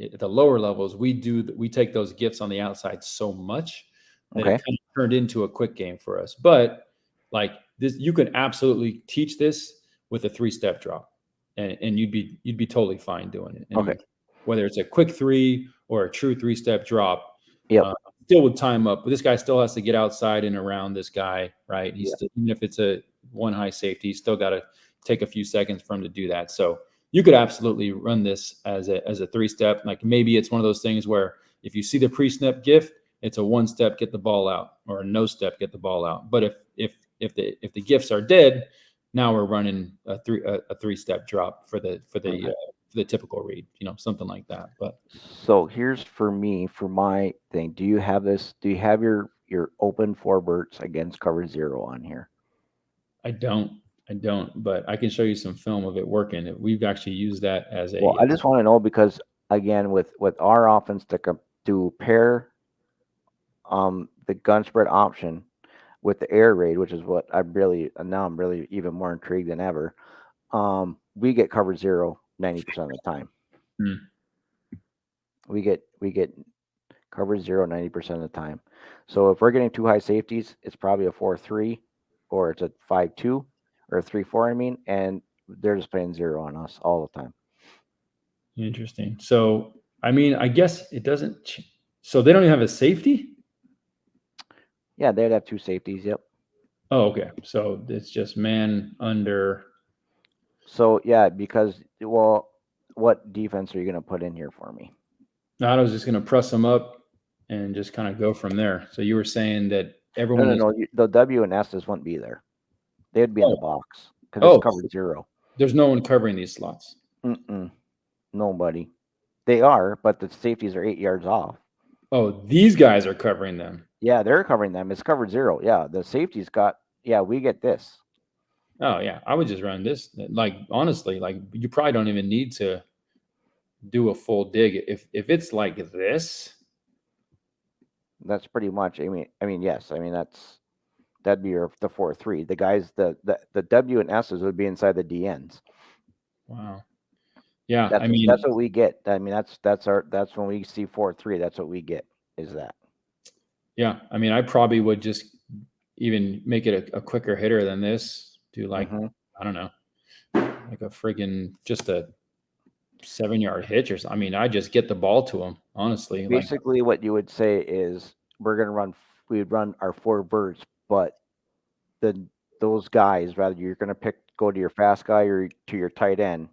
at the lower levels, we take those gifts on the outside so much that it kind of turned into a quick game for us. But like this, you can absolutely teach this with a 3-step drop, and you'd be totally fine doing it. And whether it's a quick 3 or a true 3-step drop, still would time up. But this guy still has to get outside and around this guy, right? He's still, even if it's a one high safety, he's still got to take a few seconds for him to do that. So you could absolutely run this as a 3-step. Like maybe it's one of those things where if you see the pre-snap gift, it's a 1-step, get the ball out, or a no step, get the ball out. But if the gifts are dead, now we're running a 3-step drop for the typical read, something like that. But so here's for my thing. Do you have this? Do you have your open Verts against cover 0 on here? I don't, but I can show you some film of it working. We've actually used that as a. Well, I just want to know, because again, with our offense to pair the gun spread option with the air raid, which is what I'm really even more intrigued than ever. We get cover 0 90% of the time. We get cover 0 90% of the time. So if we're getting 2 high safeties, it's probably a 4-3, or it's a 5-2, or a 3-4. I mean, and they're just playing 0 on us all the time. Interesting. So I mean, I guess it doesn't. So they don't even have a safety. Yeah, they'd have 2 safeties. Yep. Oh, okay. So it's just man under. So yeah, because what defense are you going to put in here for me? I was just going to press them up and just kind of go from there. So you were saying that everyone. No. The W and S's wouldn't be there. They'd be in the box because it's covered 0. There's no one covering these slots. Nobody. They are, but the safeties are 8 yards off. Oh, these guys are covering them. Yeah, they're covering them. It's covered 0. Yeah, the safety's got. Yeah, we get this. Oh yeah, I would just run this. Like honestly, like you probably don't even need to do a full dig if it's like this. That's pretty much. I mean, yes. I mean, that'd be the 4-3. The guys, the W and S's would be inside the DNs. Wow. Yeah, That's I mean, that's what we get. I mean, that's when we see 4-3. That's what we get. Is that? yeah, I mean, I probably would just even make it a quicker hitter than this. Do like Mm-hmm. I don't know, like a friggin' just a 7-yard hitch or something. I mean, I just get the ball to him. Honestly, like Basically, what you would say is we'd run our 4 verts, but the those guys, rather you're going to go to your fast guy or to your tight end,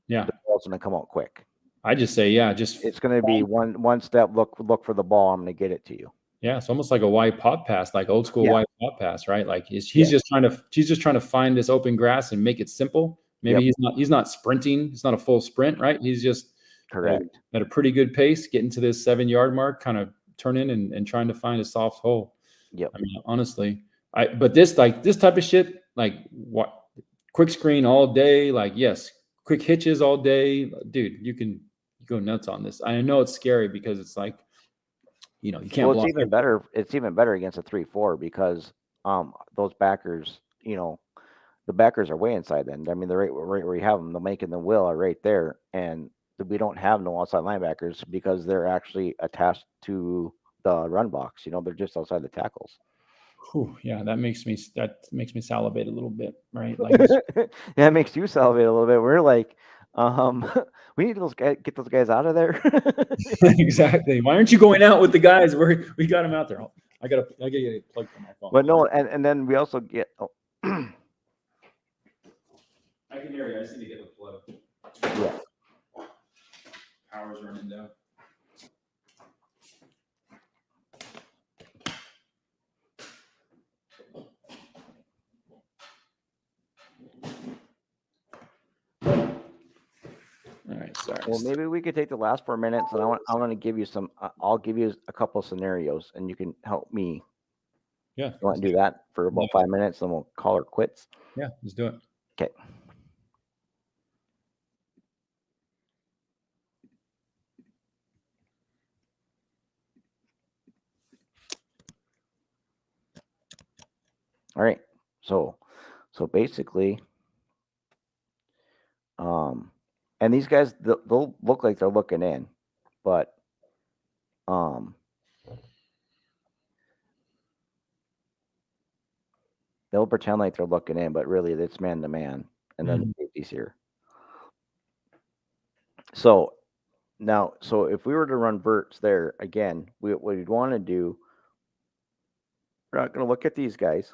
yeah, the ball's going to come out quick. I just say yeah, just It's going to be one step. Look for the ball. I'm going to get it to you. yeah, it's almost like a wide pop pass, like old school Yeah. wide pop pass, right? Like he's Yeah. just trying to find this open grass and make it simple. Maybe Yep. he's not sprinting. It's not a full sprint, right? He's just Correct. at a pretty good pace, getting to this 7-yard mark, kind of turning and trying to find a soft hole. Yep. I mean, honestly, but this type of shit, like what quick screen all day, like yes, quick hitches all day, dude. You can go nuts on this. I know it's scary because it's like, you can't Well, block. It's even better against a 3-4 because those backers, the backers are way inside. Then I mean, the right where you have them, the make and the will are right there, and we don't have no outside linebackers because they're actually attached to the run box. They're just outside the tackles. Whew, yeah, that makes me salivate a little bit, right? Like, Yeah, it makes you salivate a little bit. We're like, we need get those guys out of there. exactly. Why aren't you going out with the guys? We got them out there. I gotta get a plug for my phone. But no, and then we also get. I can hear you. I just need to get the plug. Yeah. Power's running down. All right, sorry. Well, maybe we could take the last 4 minutes, and I want to give you some. I'll give you a couple of scenarios, and you can help me. Yeah. You want to do that for about 5 minutes, and we'll call her quits. Yeah, let's do it. Okay. All right. So basically, and these guys they'll look like they're looking in, but they'll pretend like they're looking in, but really it's man to man, and then the safety's here. So now, if we were to run Verts there again, what we'd want to do, we're not going to look at these guys.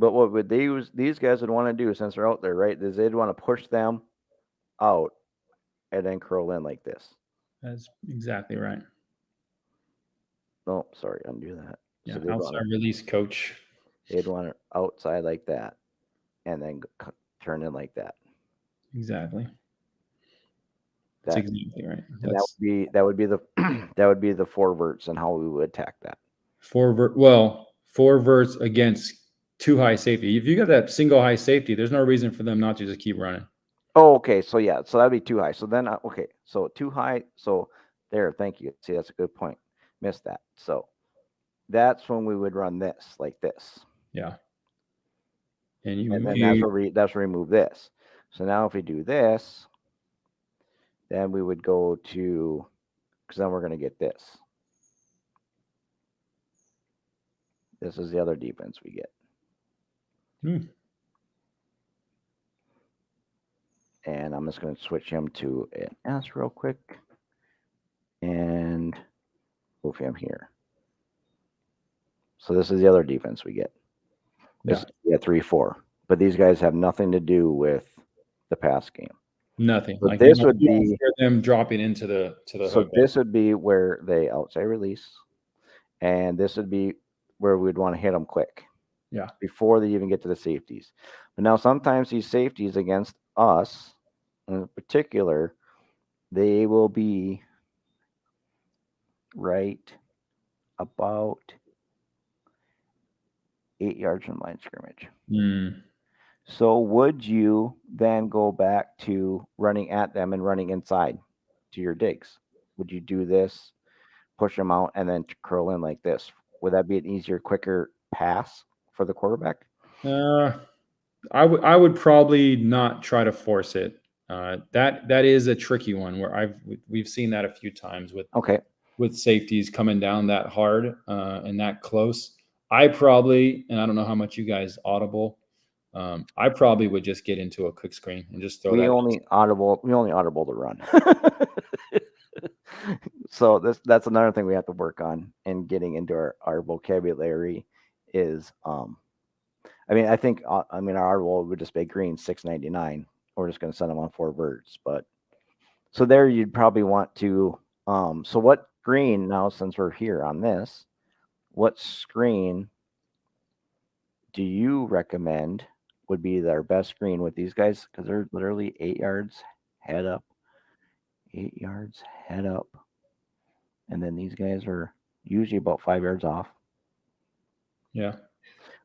But what would these guys would want to do, since they're out there, right, is they'd want to push them out and then curl in like this. That's exactly right. Oh, sorry, undo that. Yeah, so outside release coach. They'd want it outside like that, and then turn in like that. Exactly. That's exactly right. That would be the 4 verts and how we would attack that. 4 verts against 2 high safety. If you got that single high safety, there's no reason for them not to just keep running. Oh, okay. So yeah, so that'd be 2 high. So then, okay. So 2 high. So there. Thank you. See, that's a good point. Missed that. So that's when we would run this like this. Yeah. And then that's where we move this. So now if we do this, then we would go to, because then we're going to get this. This is the other defense we get. And I'm just going to switch him to an S real quick and move him here. So this is the other defense we get. This is 3-4. But these guys have nothing to do with the pass game. Nothing. Like this would be them dropping into the So this would be where they outside release, and this would be where we'd want to hit them quick. Yeah. Before they even get to the safeties. But now sometimes these safeties against us, in particular, they will be right about 8 yards from line scrimmage. So would you then go back to running at them and running inside to your digs? Would you do this, push them out, and then curl in like this? Would that be an easier, quicker pass for the quarterback? I would probably not try to force it. That is a tricky one where we've seen that a few times Okay. with safeties coming down that hard and that close. I probably, and I don't know how much you guys audible. I probably would just get into a quick screen and just throw We that. only audible the run. So that's another thing we have to work on in getting into our vocabulary is I mean, I think our audible would just be green $6.99. We're just going to send them on 4 Verts, but so there you'd probably want to so what screen now, since we're here on this, what screen do you recommend would be their best screen with these guys? Because they're literally 8 yards head up, 8 yards head up, and then these guys are usually about 5 yards off. Yeah.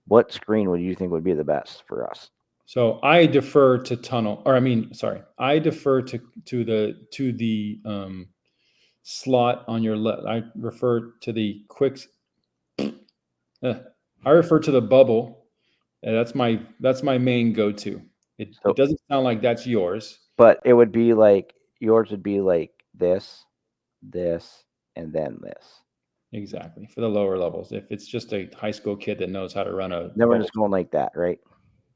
What screen would you think would be the best for us? So I defer to tunnel, or I defer to the slot on your left. I refer to the quick. I refer to the bubble. That's my main go-to. It doesn't sound like that's yours, but it would be like yours would be like this, and then this. Exactly, for the lower levels. If it's just a high school kid that knows how to run a then we're just going like that, right?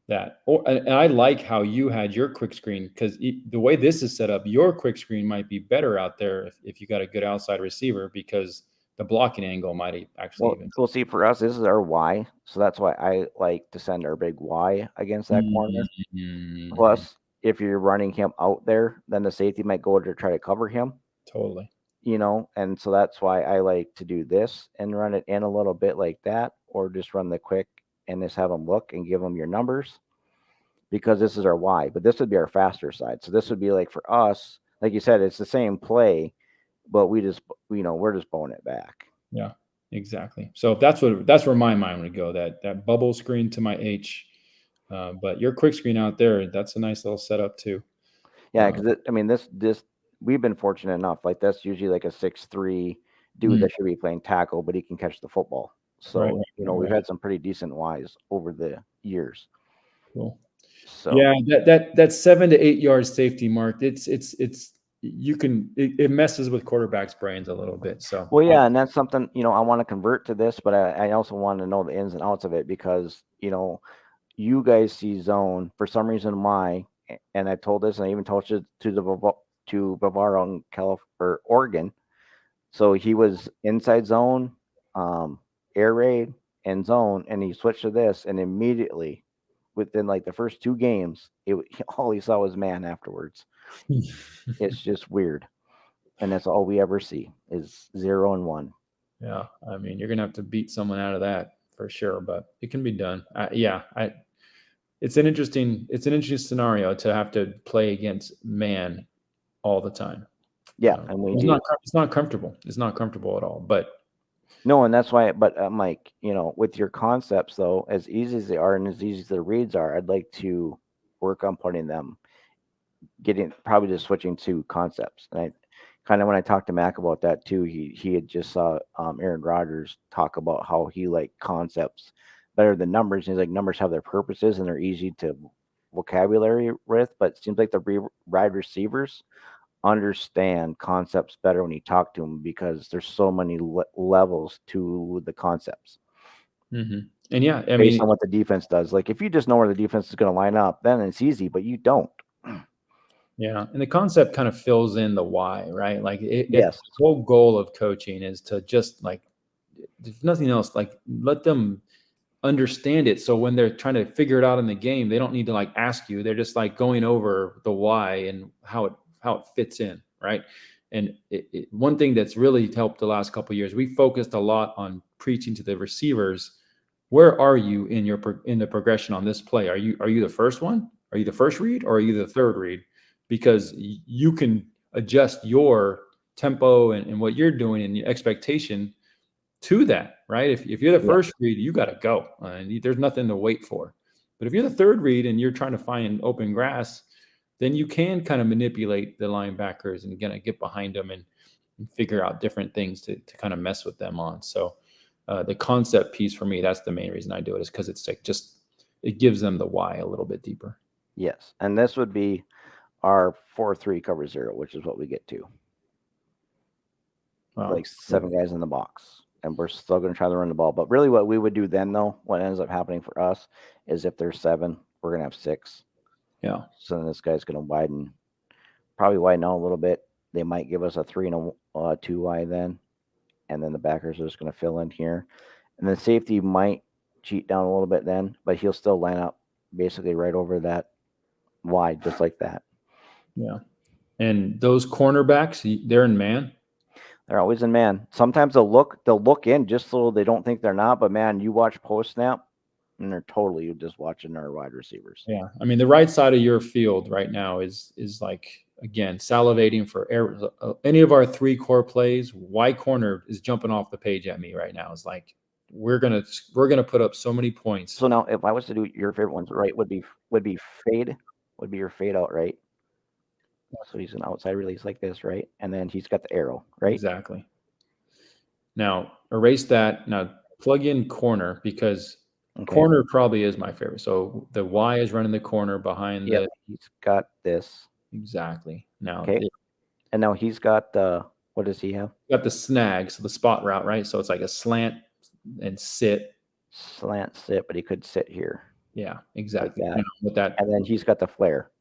That, and I like how you had your quick screen, because the way this is set up, your quick screen might be better out there if you got a good outside receiver, because the blocking angle might actually We'll see. For us, this is our Y, so that's why I like to send our big Y against that corner. Mm-hmm. Plus, if you're running him out there, then the safety might go to try to cover him. Totally. And so that's why I like to do this and run it in a little bit like that, or just run the quick and just have them look and give them your numbers, because this is our Y, but this would be our faster side. So this would be like, for us, like you said, it's the same play, but we're just bowing it back. Yeah, exactly. So that's where my mind would go, that bubble screen to my H. But your quick screen out there, that's a nice little setup too. Yeah, because this we've been fortunate enough. Like, that's usually like a 6'3" dude that should be playing tackle, but he can catch the football. So we've had some pretty decent Ys over the years. Cool. So yeah, that 7 to 8 yard safety mark, it messes with quarterbacks' brains a little bit. So and that's something I want to convert to this, but I also want to know the ins and outs of it, because you guys see zone for some reason. Why? And I told this, and I even told it to Bavaro in Oregon. So he was inside zone, air raid, and zone, and he switched to this, and immediately, within like the first 2 games, all he saw was man afterwards. It's just weird, and that's all we ever see is 0 and 1. Yeah, I mean, you're gonna have to beat someone out of that for sure, but it can be done. It's an interesting scenario to have to play against man all the time. Yeah, and it's not comfortable. It's not comfortable at all. But no, and that's why. But I'm like, with your concepts though, as easy as they are and as easy as the reads are, I'd like to work on putting them, probably just switching to concepts. And I kind of, when I talked to Mac about that too, he had just saw Aaron Rodgers talk about how he liked concepts better than numbers. And he's like, numbers have their purposes and they're easy to vocabulary with, but it seems like the wide receivers understand concepts better when you talk to them, because there's so many levels to the concepts. Mm-hmm. And yeah, I based on what the defense does. Like, if you just know where the defense is going to line up, then it's easy, but you don't. Yeah, and the concept kind of fills in the why, right? Like, yes, the whole goal of coaching is to just, like, if nothing else, like, let them understand it. So when they're trying to figure it out in the game, they don't need to like ask you. They're just like going over the why and how it fits in, right? And one thing that's really helped the last couple of years, we focused a lot on preaching to the receivers. Where are you in the progression on this play? Are you the first one? Are you the first read, or are you the third read? Because you can adjust your tempo and what you're doing and your expectation to that, right? If you're the first read, you got to go. There's nothing to wait for. But if you're the third read and you're trying to find open grass, then you can kind of manipulate the linebackers and get behind them and figure out different things to kind of mess with them on. So the concept piece for me, that's the main reason I do it, is because it's like just it gives them the why a little bit deeper. Yes, and this would be our 4-3 cover 0, which is what we get to. Wow. Like 7 guys in the box, and we're still going to try to run the ball. But really, what we would do then, though, what ends up happening for us is if there's 7, we're going to have 6. Yeah. So then this guy's going to probably widen out a little bit. They might give us a 3 and a 2 wide then, and then the backers are just going to fill in here, and then safety might cheat down a little bit then, but he'll still line up basically right over that wide, just like that. Yeah. And those cornerbacks, they're in man. They're always in man. Sometimes they'll look in just so they don't think they're not. But man, you watch post snap, and they're totally just watching our wide receivers. Yeah, I mean the right side of your field right now is like again salivating for any of our 3 core plays. Y corner is jumping off the page at me right now. It's like we're gonna put up so many points. So now, if I was to do your favorite ones, right, would be fade, would be your fade out, right? So he's an outside release like this, right? And then he's got the arrow, right? Exactly. Now erase that. Now plug in corner because corner probably is my favorite. So the Y is running the corner behind the. He's got this. Exactly. Now. Okay. And now he's got what does he have? Got the snag, so the spot route, right? So it's like a slant and sit. Slant sit, but he could sit here. Yeah, exactly. Like that. With that. And then he's got the flare.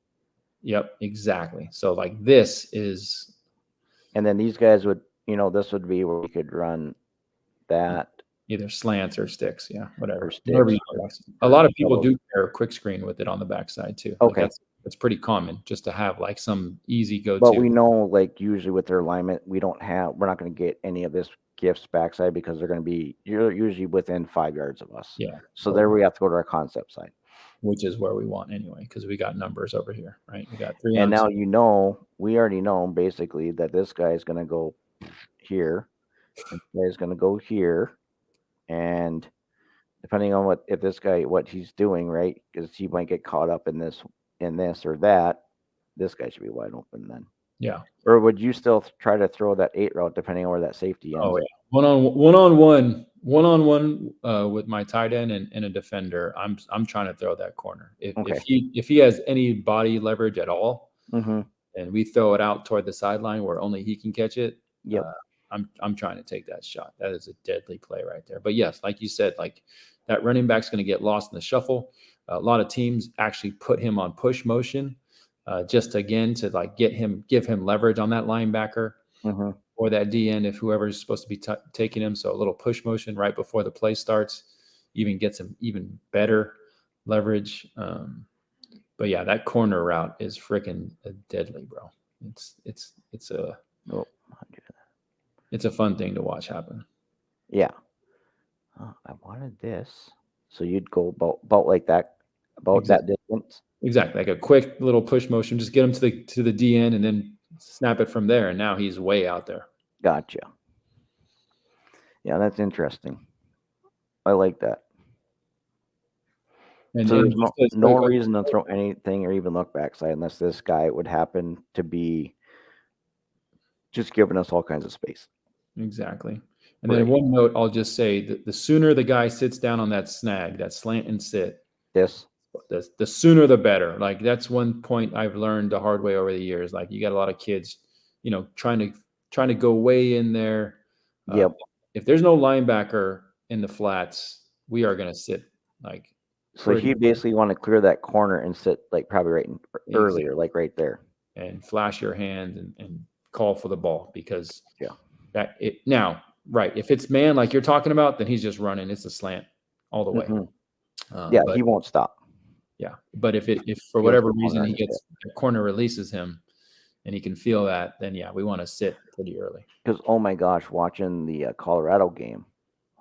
Yep, exactly. So like this is. And then these guys would, this would be where we could run that. Either slants or sticks, yeah, whatever. Sticks, a lot of people do pair a quick screen with it on the backside too. Okay, like that's pretty common just to have like some easy go-to. But we know, like usually with their alignment, we're not going to get any of this gifts backside because they're going to be usually within 5 yards of us. Yeah. So there we have to go to our concept side, which is where we want anyway, because we got numbers over here, right? We got 3. And now we already know basically that this guy is going to go here, this guy is going to go here. And depending on what he's doing, right? Because he might get caught up in this or that. This guy should be wide open then. Yeah. Or would you still try to throw that 8 route depending on where that safety ends? Oh yeah. One-on-one with my tight end and a defender. I'm trying to throw that corner. If he has any body leverage at all, and we throw it out toward the sideline where only he can catch it. Yep. I'm trying to take that shot. That is a deadly play right there. But yes, like you said, like that running back's going to get lost in the shuffle. A lot of teams actually put him on push motion, just again to like give him leverage on that linebacker or that DN if whoever's supposed to be taking him. So a little push motion right before the play starts, even gets him even better leverage. But yeah, that corner route is freaking deadly, bro. It's a fun thing to watch happen. Yeah. Oh, I wanted this. So you'd go about like that, that distance. Exactly. Like a quick little push motion, just get him to the DN and then snap it from there. And now he's way out there. Gotcha. Yeah, that's interesting. I like that. And so there's no reason to throw anything or even look backside unless this guy would happen to be just giving us all kinds of space. Exactly. And then one note, I'll just say that the sooner the guy sits down on that snag, that slant and sit, the sooner the better. Like that's one point I've learned the hard way over the years. Like you got a lot of kids, trying to go way in there. Yep. If there's no linebacker in the flats, we are going to sit like. So he basically want to clear that corner and sit like probably right earlier, like right there, and flash your hand and call for the ball because now. Right. If it's man like you're talking about, then he's just running. It's a slant all the way. He won't stop. Yeah. But if for whatever reason he gets the corner releases him and he can feel that, then yeah, we want to sit pretty early. Because oh my gosh, watching the Colorado game,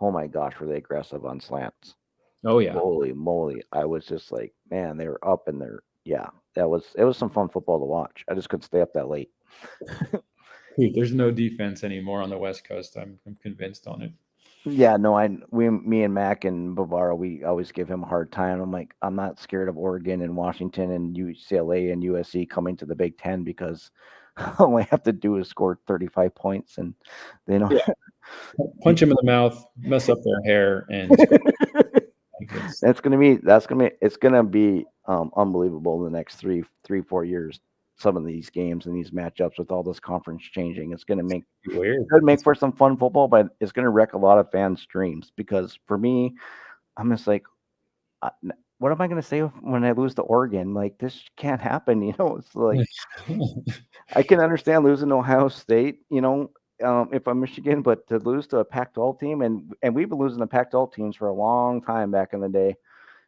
oh my gosh, were they aggressive on slants? Oh yeah. Holy moly. I was just like, man, they were up in there. Yeah. It was some fun football to watch. I just couldn't stay up that late. There's no defense anymore on the West Coast. I'm convinced on it. Yeah, no, me and Mac and Bavaro, we always give him a hard time. I'm like, I'm not scared of Oregon and Washington and UCLA and USC coming to the Big Ten because all I have to do is score 35 points and they know. Punch them in the mouth, mess up their hair, and It's gonna be unbelievable in the next 4 years. Some of these games and these matchups with all this conference changing, it's gonna make weird. could make for some fun football, but it's gonna wreck a lot of fans' dreams. Because for me, I'm just like, what am I gonna say when I lose to Oregon? Like, this can't happen. It's like I can understand losing to Ohio State. If I'm Michigan, but to lose to a Pac-12 team, and we've been losing to Pac-12 teams for a long time back in the day.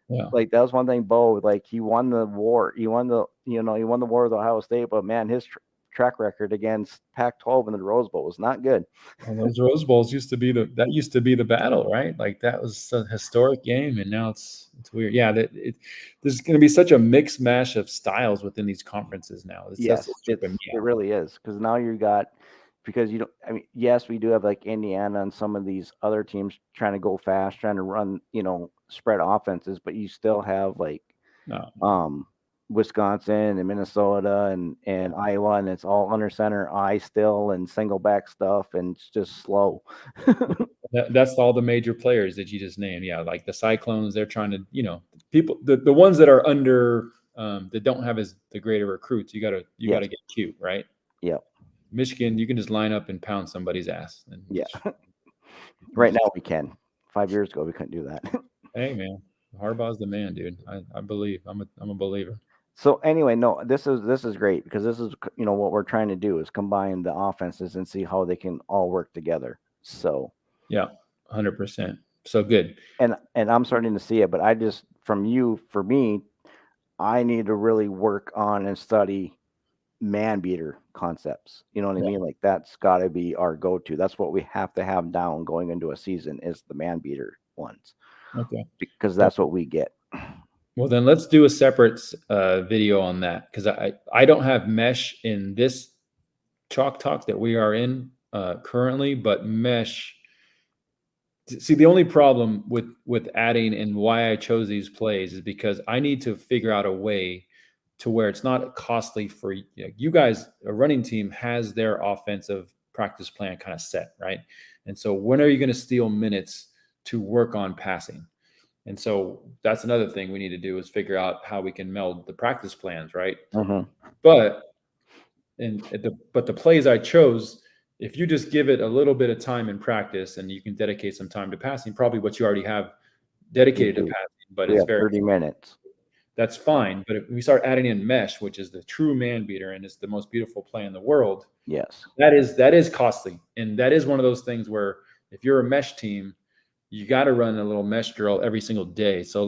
Yeah. Like, that was one thing, Bo. Like, he won the war. He won the war with Ohio State. But man, his track record against Pac-12 in the Rose Bowl was not good. And those Rose Bowls used to be the battle, right? Like, that was a historic game, and now it's weird. Yeah, there's going to be such a mix mash of styles within these conferences now. Yes, it really is, because now you got, because yes, we do have like Indiana and some of these other teams trying to go fast, trying to run, spread offenses, but you still have like Wisconsin and Minnesota and Iowa, and it's all under center I still and single back stuff, and it's just slow. That's all the major players that you just named. Yeah, like the Cyclones, they're trying to, people, the ones that are under that don't have the greater recruits. You gotta get cute, right? Yeah. Michigan, you can just line up and pound somebody's ass. And right now we can. 5 years ago we couldn't do that. Hey man, Harbaugh's the man, dude. I believe. I'm a believer. So anyway, no, this is great, because this is what we're trying to do is combine the offenses and see how they can all work together. So yeah, 100%. So good. And I'm starting to see it, but for me, I need to really work on and study man beater concepts. You know what I mean? Like, that's got to be our go-to. That's what we have to have down going into a season, is the man beater ones. Okay. Because that's what we get. Well, then let's do a separate video on that, because I don't have mesh in this Chalk Talk that we are in currently, but mesh. See, the only problem with adding, and why I chose these plays, is because I need to figure out a way to where it's not costly for you guys. A running team has their offensive practice plan kind of set, right? And so when are you going to steal minutes to work on passing? And so that's another thing we need to do, is figure out how we can meld the practice plans, right? Mm-hmm. But the plays I chose, if you just give it a little bit of time in practice and you can dedicate some time to passing, probably what you already have dedicated to passing, but it's very 30 minutes. That's fine. But if we start adding in mesh, which is the true man beater and is the most beautiful play in the world, yes, that is costly. And that is one of those things where if you're a mesh team, you got to run a little mesh drill every single day. So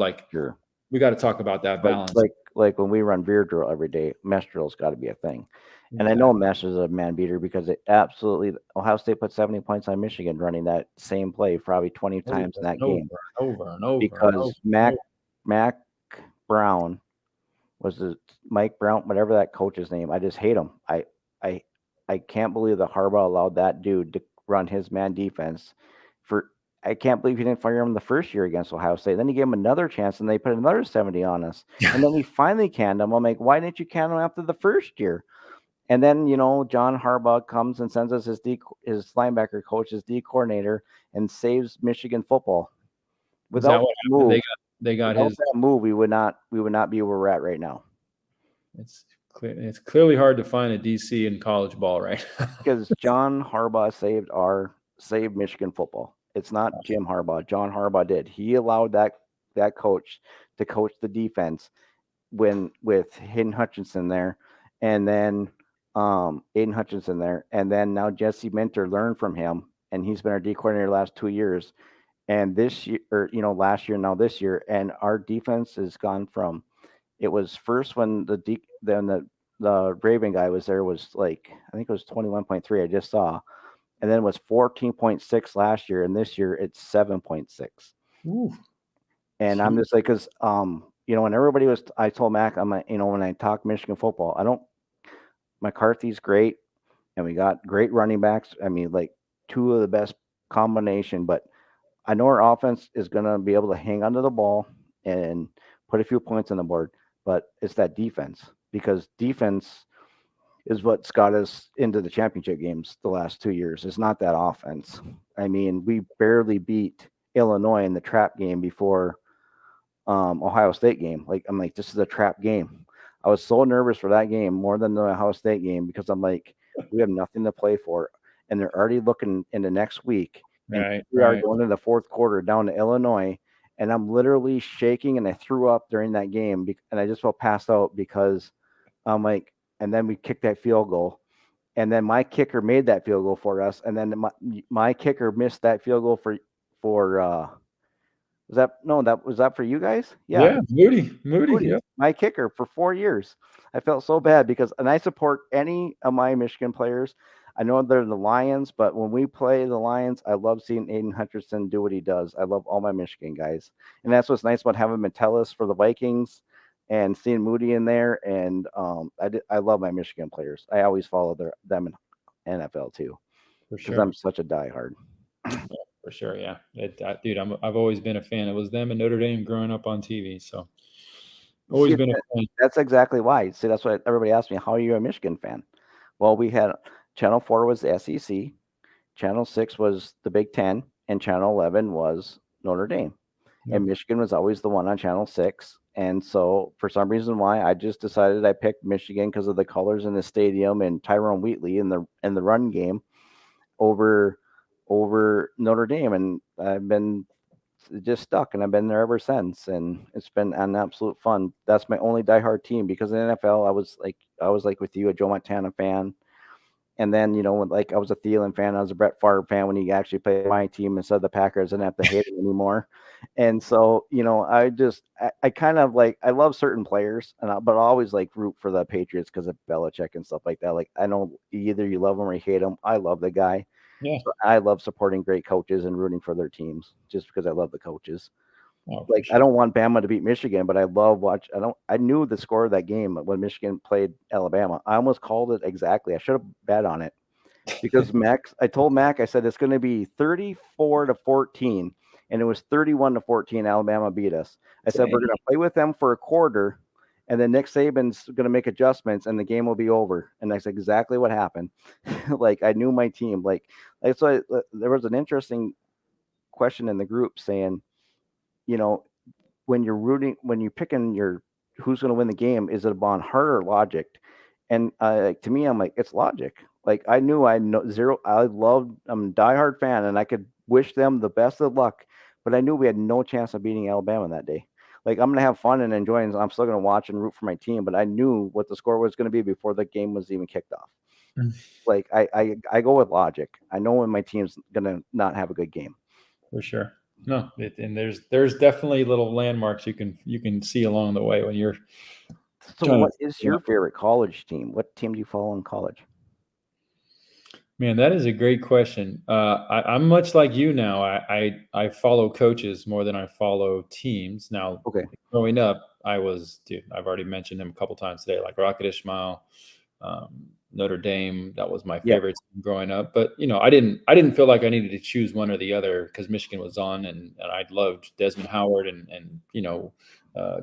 we got to talk about that balance. Like when we run veer drill every day, mesh drill's got to be a thing. And I know mesh is a man beater, because Ohio State put 70 points on Michigan running that same play probably 20 times in that game. Over and over. Because Mac Brown Mike Brown, whatever that coach's name. I just hate him. I can't believe that Harbaugh allowed that dude to run his man defense. I can't believe he didn't fire him the first year against Ohio State. Then he gave him another chance, and they put another 70 on us. And then he finally canned him. I'm like, why didn't you can him after the first year? And then, John Harbaugh comes and sends us his linebacker coach, his D coordinator, and saves Michigan football. Without that move, that move, we would not be where we're at right now. It's clearly hard to find a DC in college ball, right? Because John Harbaugh saved Michigan football. It's not Jim Harbaugh. John Harbaugh did. He allowed that coach to coach the defense with Hayden Hutchinson there, and then Aiden Hutchinson there, and then now Jesse Minter learned from him, and he's been our D coordinator the last 2 years. And this year, last year, now this year, and our defense has gone from, it was first when the Raven guy was there, was like, I think it was 21.3. I just saw. And then it was 14.6 last year, and this year it's 7.6. And I'm just like, because when everybody was, I told Mac, I'm like, when I talk Michigan football, McCarthy's great, and we got great running backs. I mean, like, two of the best combination, but I know our offense is going to be able to hang onto the ball and put a few points on the board, but it's that defense, because defense is what's got us into the championship games the last 2 years. It's not that offense. I mean, we barely beat Illinois in the trap game before Ohio State game. Like, I'm like, this is a trap game. I was so nervous for that game more than the Ohio State game because I'm like, we have nothing to play for, and they're already looking into next week, and Right, we are right. going into the fourth quarter down to Illinois, and I'm literally shaking, and I threw up during that game, and I just felt passed out because I'm like, and then we kicked that field goal, and then my kicker made that field goal for us, and then my kicker missed that field goal for was that for you guys? Yeah, Yeah, Moody. Moody, Yep. my kicker for 4 years. I felt so bad because, and I support any of my Michigan players. I know they're the Lions, but when we play the Lions, I love seeing Aiden Hutchinson do what he does. I love all my Michigan guys, and that's what's nice about having Metellus for the Vikings and seeing Moody in there. And I love my Michigan players. I always follow them in NFL too For because sure. I'm such a diehard. For sure. Yeah. Dude, I've always been a fan. It was them and Notre Dame growing up on TV. So always See, been a fan. that's exactly why. See, that's what everybody asked me. How are you a Michigan fan? Well, we had Channel 4 was the SEC, Channel 6 was the Big Ten, and Channel 11 was Notre Dame. Yep. And Michigan was always the one on Channel 6. And so, for some reason, why I just decided I picked Michigan because of the colors in the stadium and Tyrone Wheatley in the run game over Notre Dame, and I've been just stuck, and I've been there ever since, and it's been an absolute fun. That's my only diehard team because in the NFL, I was like with you, a Joe Montana fan, and then like I was a Thielen fan, I was a Brett Favre fan when he actually played my team instead of the Packers, and I didn't have to hate him anymore. And so I kind of like I love certain players, but I always like root for the Patriots because of Belichick and stuff like that. Like I know either you love him or you hate him. I love the guy. Yeah. So I love supporting great coaches and rooting for their teams just because I love the coaches. Oh, Like sure. I don't want Bama to beat Michigan, but I love watch. I knew the score of that game when Michigan played Alabama. I almost called it exactly. I should have bet on it because I told Mac, I said it's going to be 34-14, and it was 31-14. Alabama beat us. I said we're going to play with them for a quarter, and then Nick Saban's going to make adjustments, and the game will be over. And that's exactly what happened. Like I knew my team. So there was an interesting question in the group saying, when you're picking who's going to win the game, is it upon heart or logic? And to me, I'm like, it's logic. Like I knew I know zero. I'm a diehard fan, and I could wish them the best of luck, but I knew we had no chance of beating Alabama that day. Like I'm gonna have fun and enjoy, and I'm still gonna watch and root for my team, but I knew what the score was gonna be before the game was even kicked off. Like I go with logic. I know when my team's gonna not have a good game. For sure. No, and there's definitely little landmarks you can see along the way when you're. So, what is your favorite college team? What team do you follow in college? Man, that is a great question. I'm much like you now. I follow coaches more than I follow teams. Now, Okay. growing up, I've already mentioned him a couple times today, like Rocket Ismail, Notre Dame. That was my favorite team growing up. But I didn't feel like I needed to choose one or the other because Michigan was on, and I loved Desmond Howard and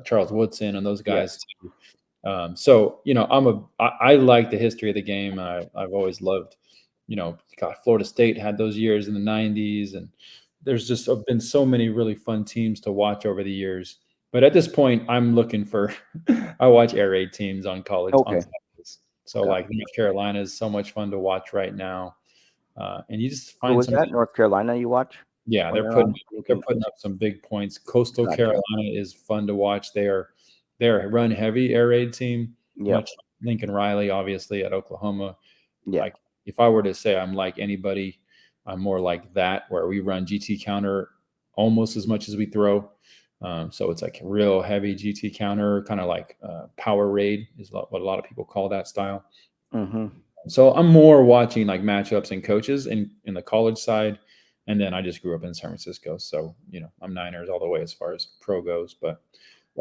Charles Woodson and those guys too. So I like the history of the game. I've always loved. Florida State had those years in the 90s, and there's just been so many really fun teams to watch over the years. But at this point, I'm looking for I watch air raid teams on college on Saturdays. So like North Carolina is so much fun to watch right now. And you just find was that North Carolina you watch? Yeah, they're putting up some big points. Coastal Carolina is fun to watch. They're a run heavy air raid team. Yeah. Much like Lincoln Riley, obviously at Oklahoma. Yeah. Like if I were to say I'm like anybody, I'm more like that, where we run GT counter almost as much as we throw. So it's like a real heavy GT counter, kind of like power raid is what a lot of people call that style. Mm-hmm. So I'm more watching like matchups and coaches in the college side. And then I just grew up in San Francisco. So, I'm Niners all the way as far as pro goes. But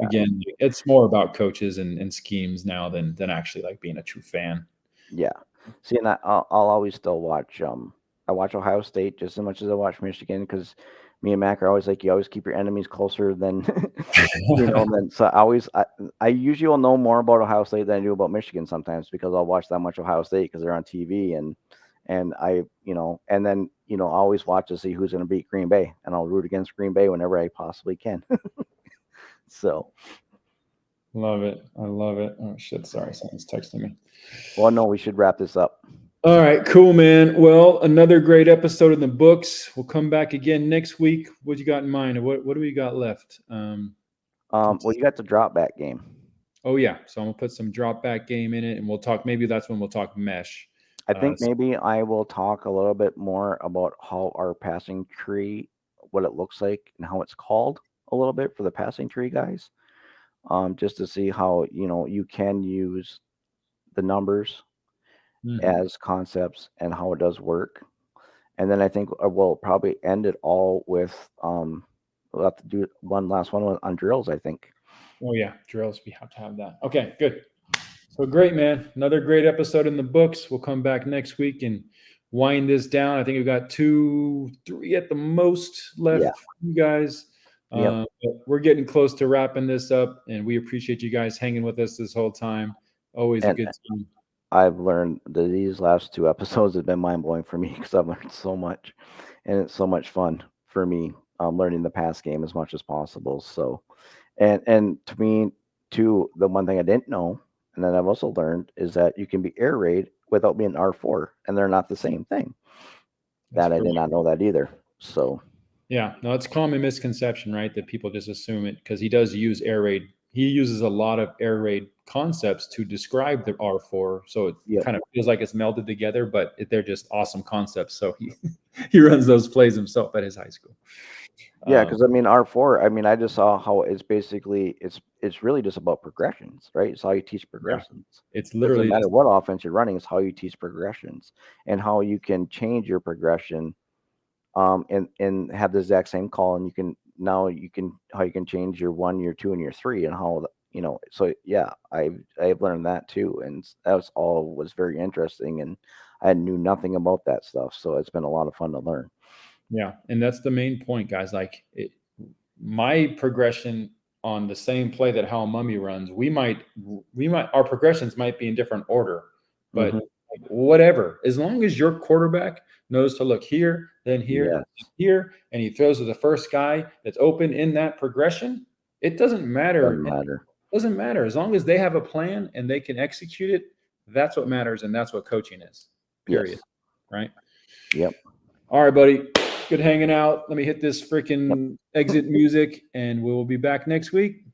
again, it's more about coaches and schemes now than actually like being a true fan. Yeah. See, and I'll always still watch. I watch Ohio State just as much as I watch Michigan because me and Mac are always like, you always keep your enemies closer than, so I usually will know more about Ohio State than I do about Michigan sometimes because I'll watch that much Ohio State because they're on TV and I, and then, I always watch to see who's going to beat Green Bay, and I'll root against Green Bay whenever I possibly can. So, Love it. I love it. Oh shit! Sorry, someone's texting me. well, no, we should wrap this up. All right, cool, man. Well, another great episode in the books. We'll come back again next week. What you got in mind? What do we got left? Well, you got the drop back game. Oh yeah, so I'm gonna put some drop back game in it, and we'll talk. Maybe that's when we'll talk mesh. I think maybe I will talk a little bit more about how our passing tree, what it looks like, and how it's called a little bit for the passing tree guys. Just to see how you can use the numbers as concepts and how it does work. And then I think we'll probably end it all with we'll have to do one last one on drills, I think. Oh yeah, drills. We have to have that. Okay, good. So great, man. Another great episode in the books. We'll come back next week and wind this down. I think we've got 2, 3 at the most left for you guys. But we're getting close to wrapping this up, and we appreciate you guys hanging with us this whole time. Always a good time. I've learned that these last 2 episodes have been mind-blowing for me because I've learned so much, and it's so much fun for me learning the pass game as much as possible. So, and to me, too, the one thing I didn't know, and then I've also learned, is that you can be air raid without being R4, and they're not the same thing. I did not know that either. So, yeah, no, it's a common misconception, right? That people just assume it because he does use air raid. He uses a lot of air raid concepts to describe the R4, so it kind of feels like it's melded together, but they're just awesome concepts. So he runs those plays himself at his high school. Yeah, because I mean R4. I mean, I just saw how it's basically it's really just about progressions, right? It's how you teach progressions. Yeah. It's literally no matter what offense you're running, it's how you teach progressions and how you can change your progression, and have the exact same call, and how you can change your 1, your 2, and your 3, and how So yeah, I've learned that too, and that was very interesting, and I knew nothing about that stuff, so it's been a lot of fun to learn. Yeah, and that's the main point, guys. Like my progression on the same play that Hal Mummy runs, our progressions might be in different order, but whatever. As long as your quarterback knows to look here, then here, then here, and he throws to the first guy that's open in that progression, it doesn't matter. It doesn't matter. As long as they have a plan and they can execute it, that's what matters, and that's what coaching is. Period. Yes. Right? Yep. All right, buddy. Good hanging out. Let me hit this freaking exit music, and we will be back next week.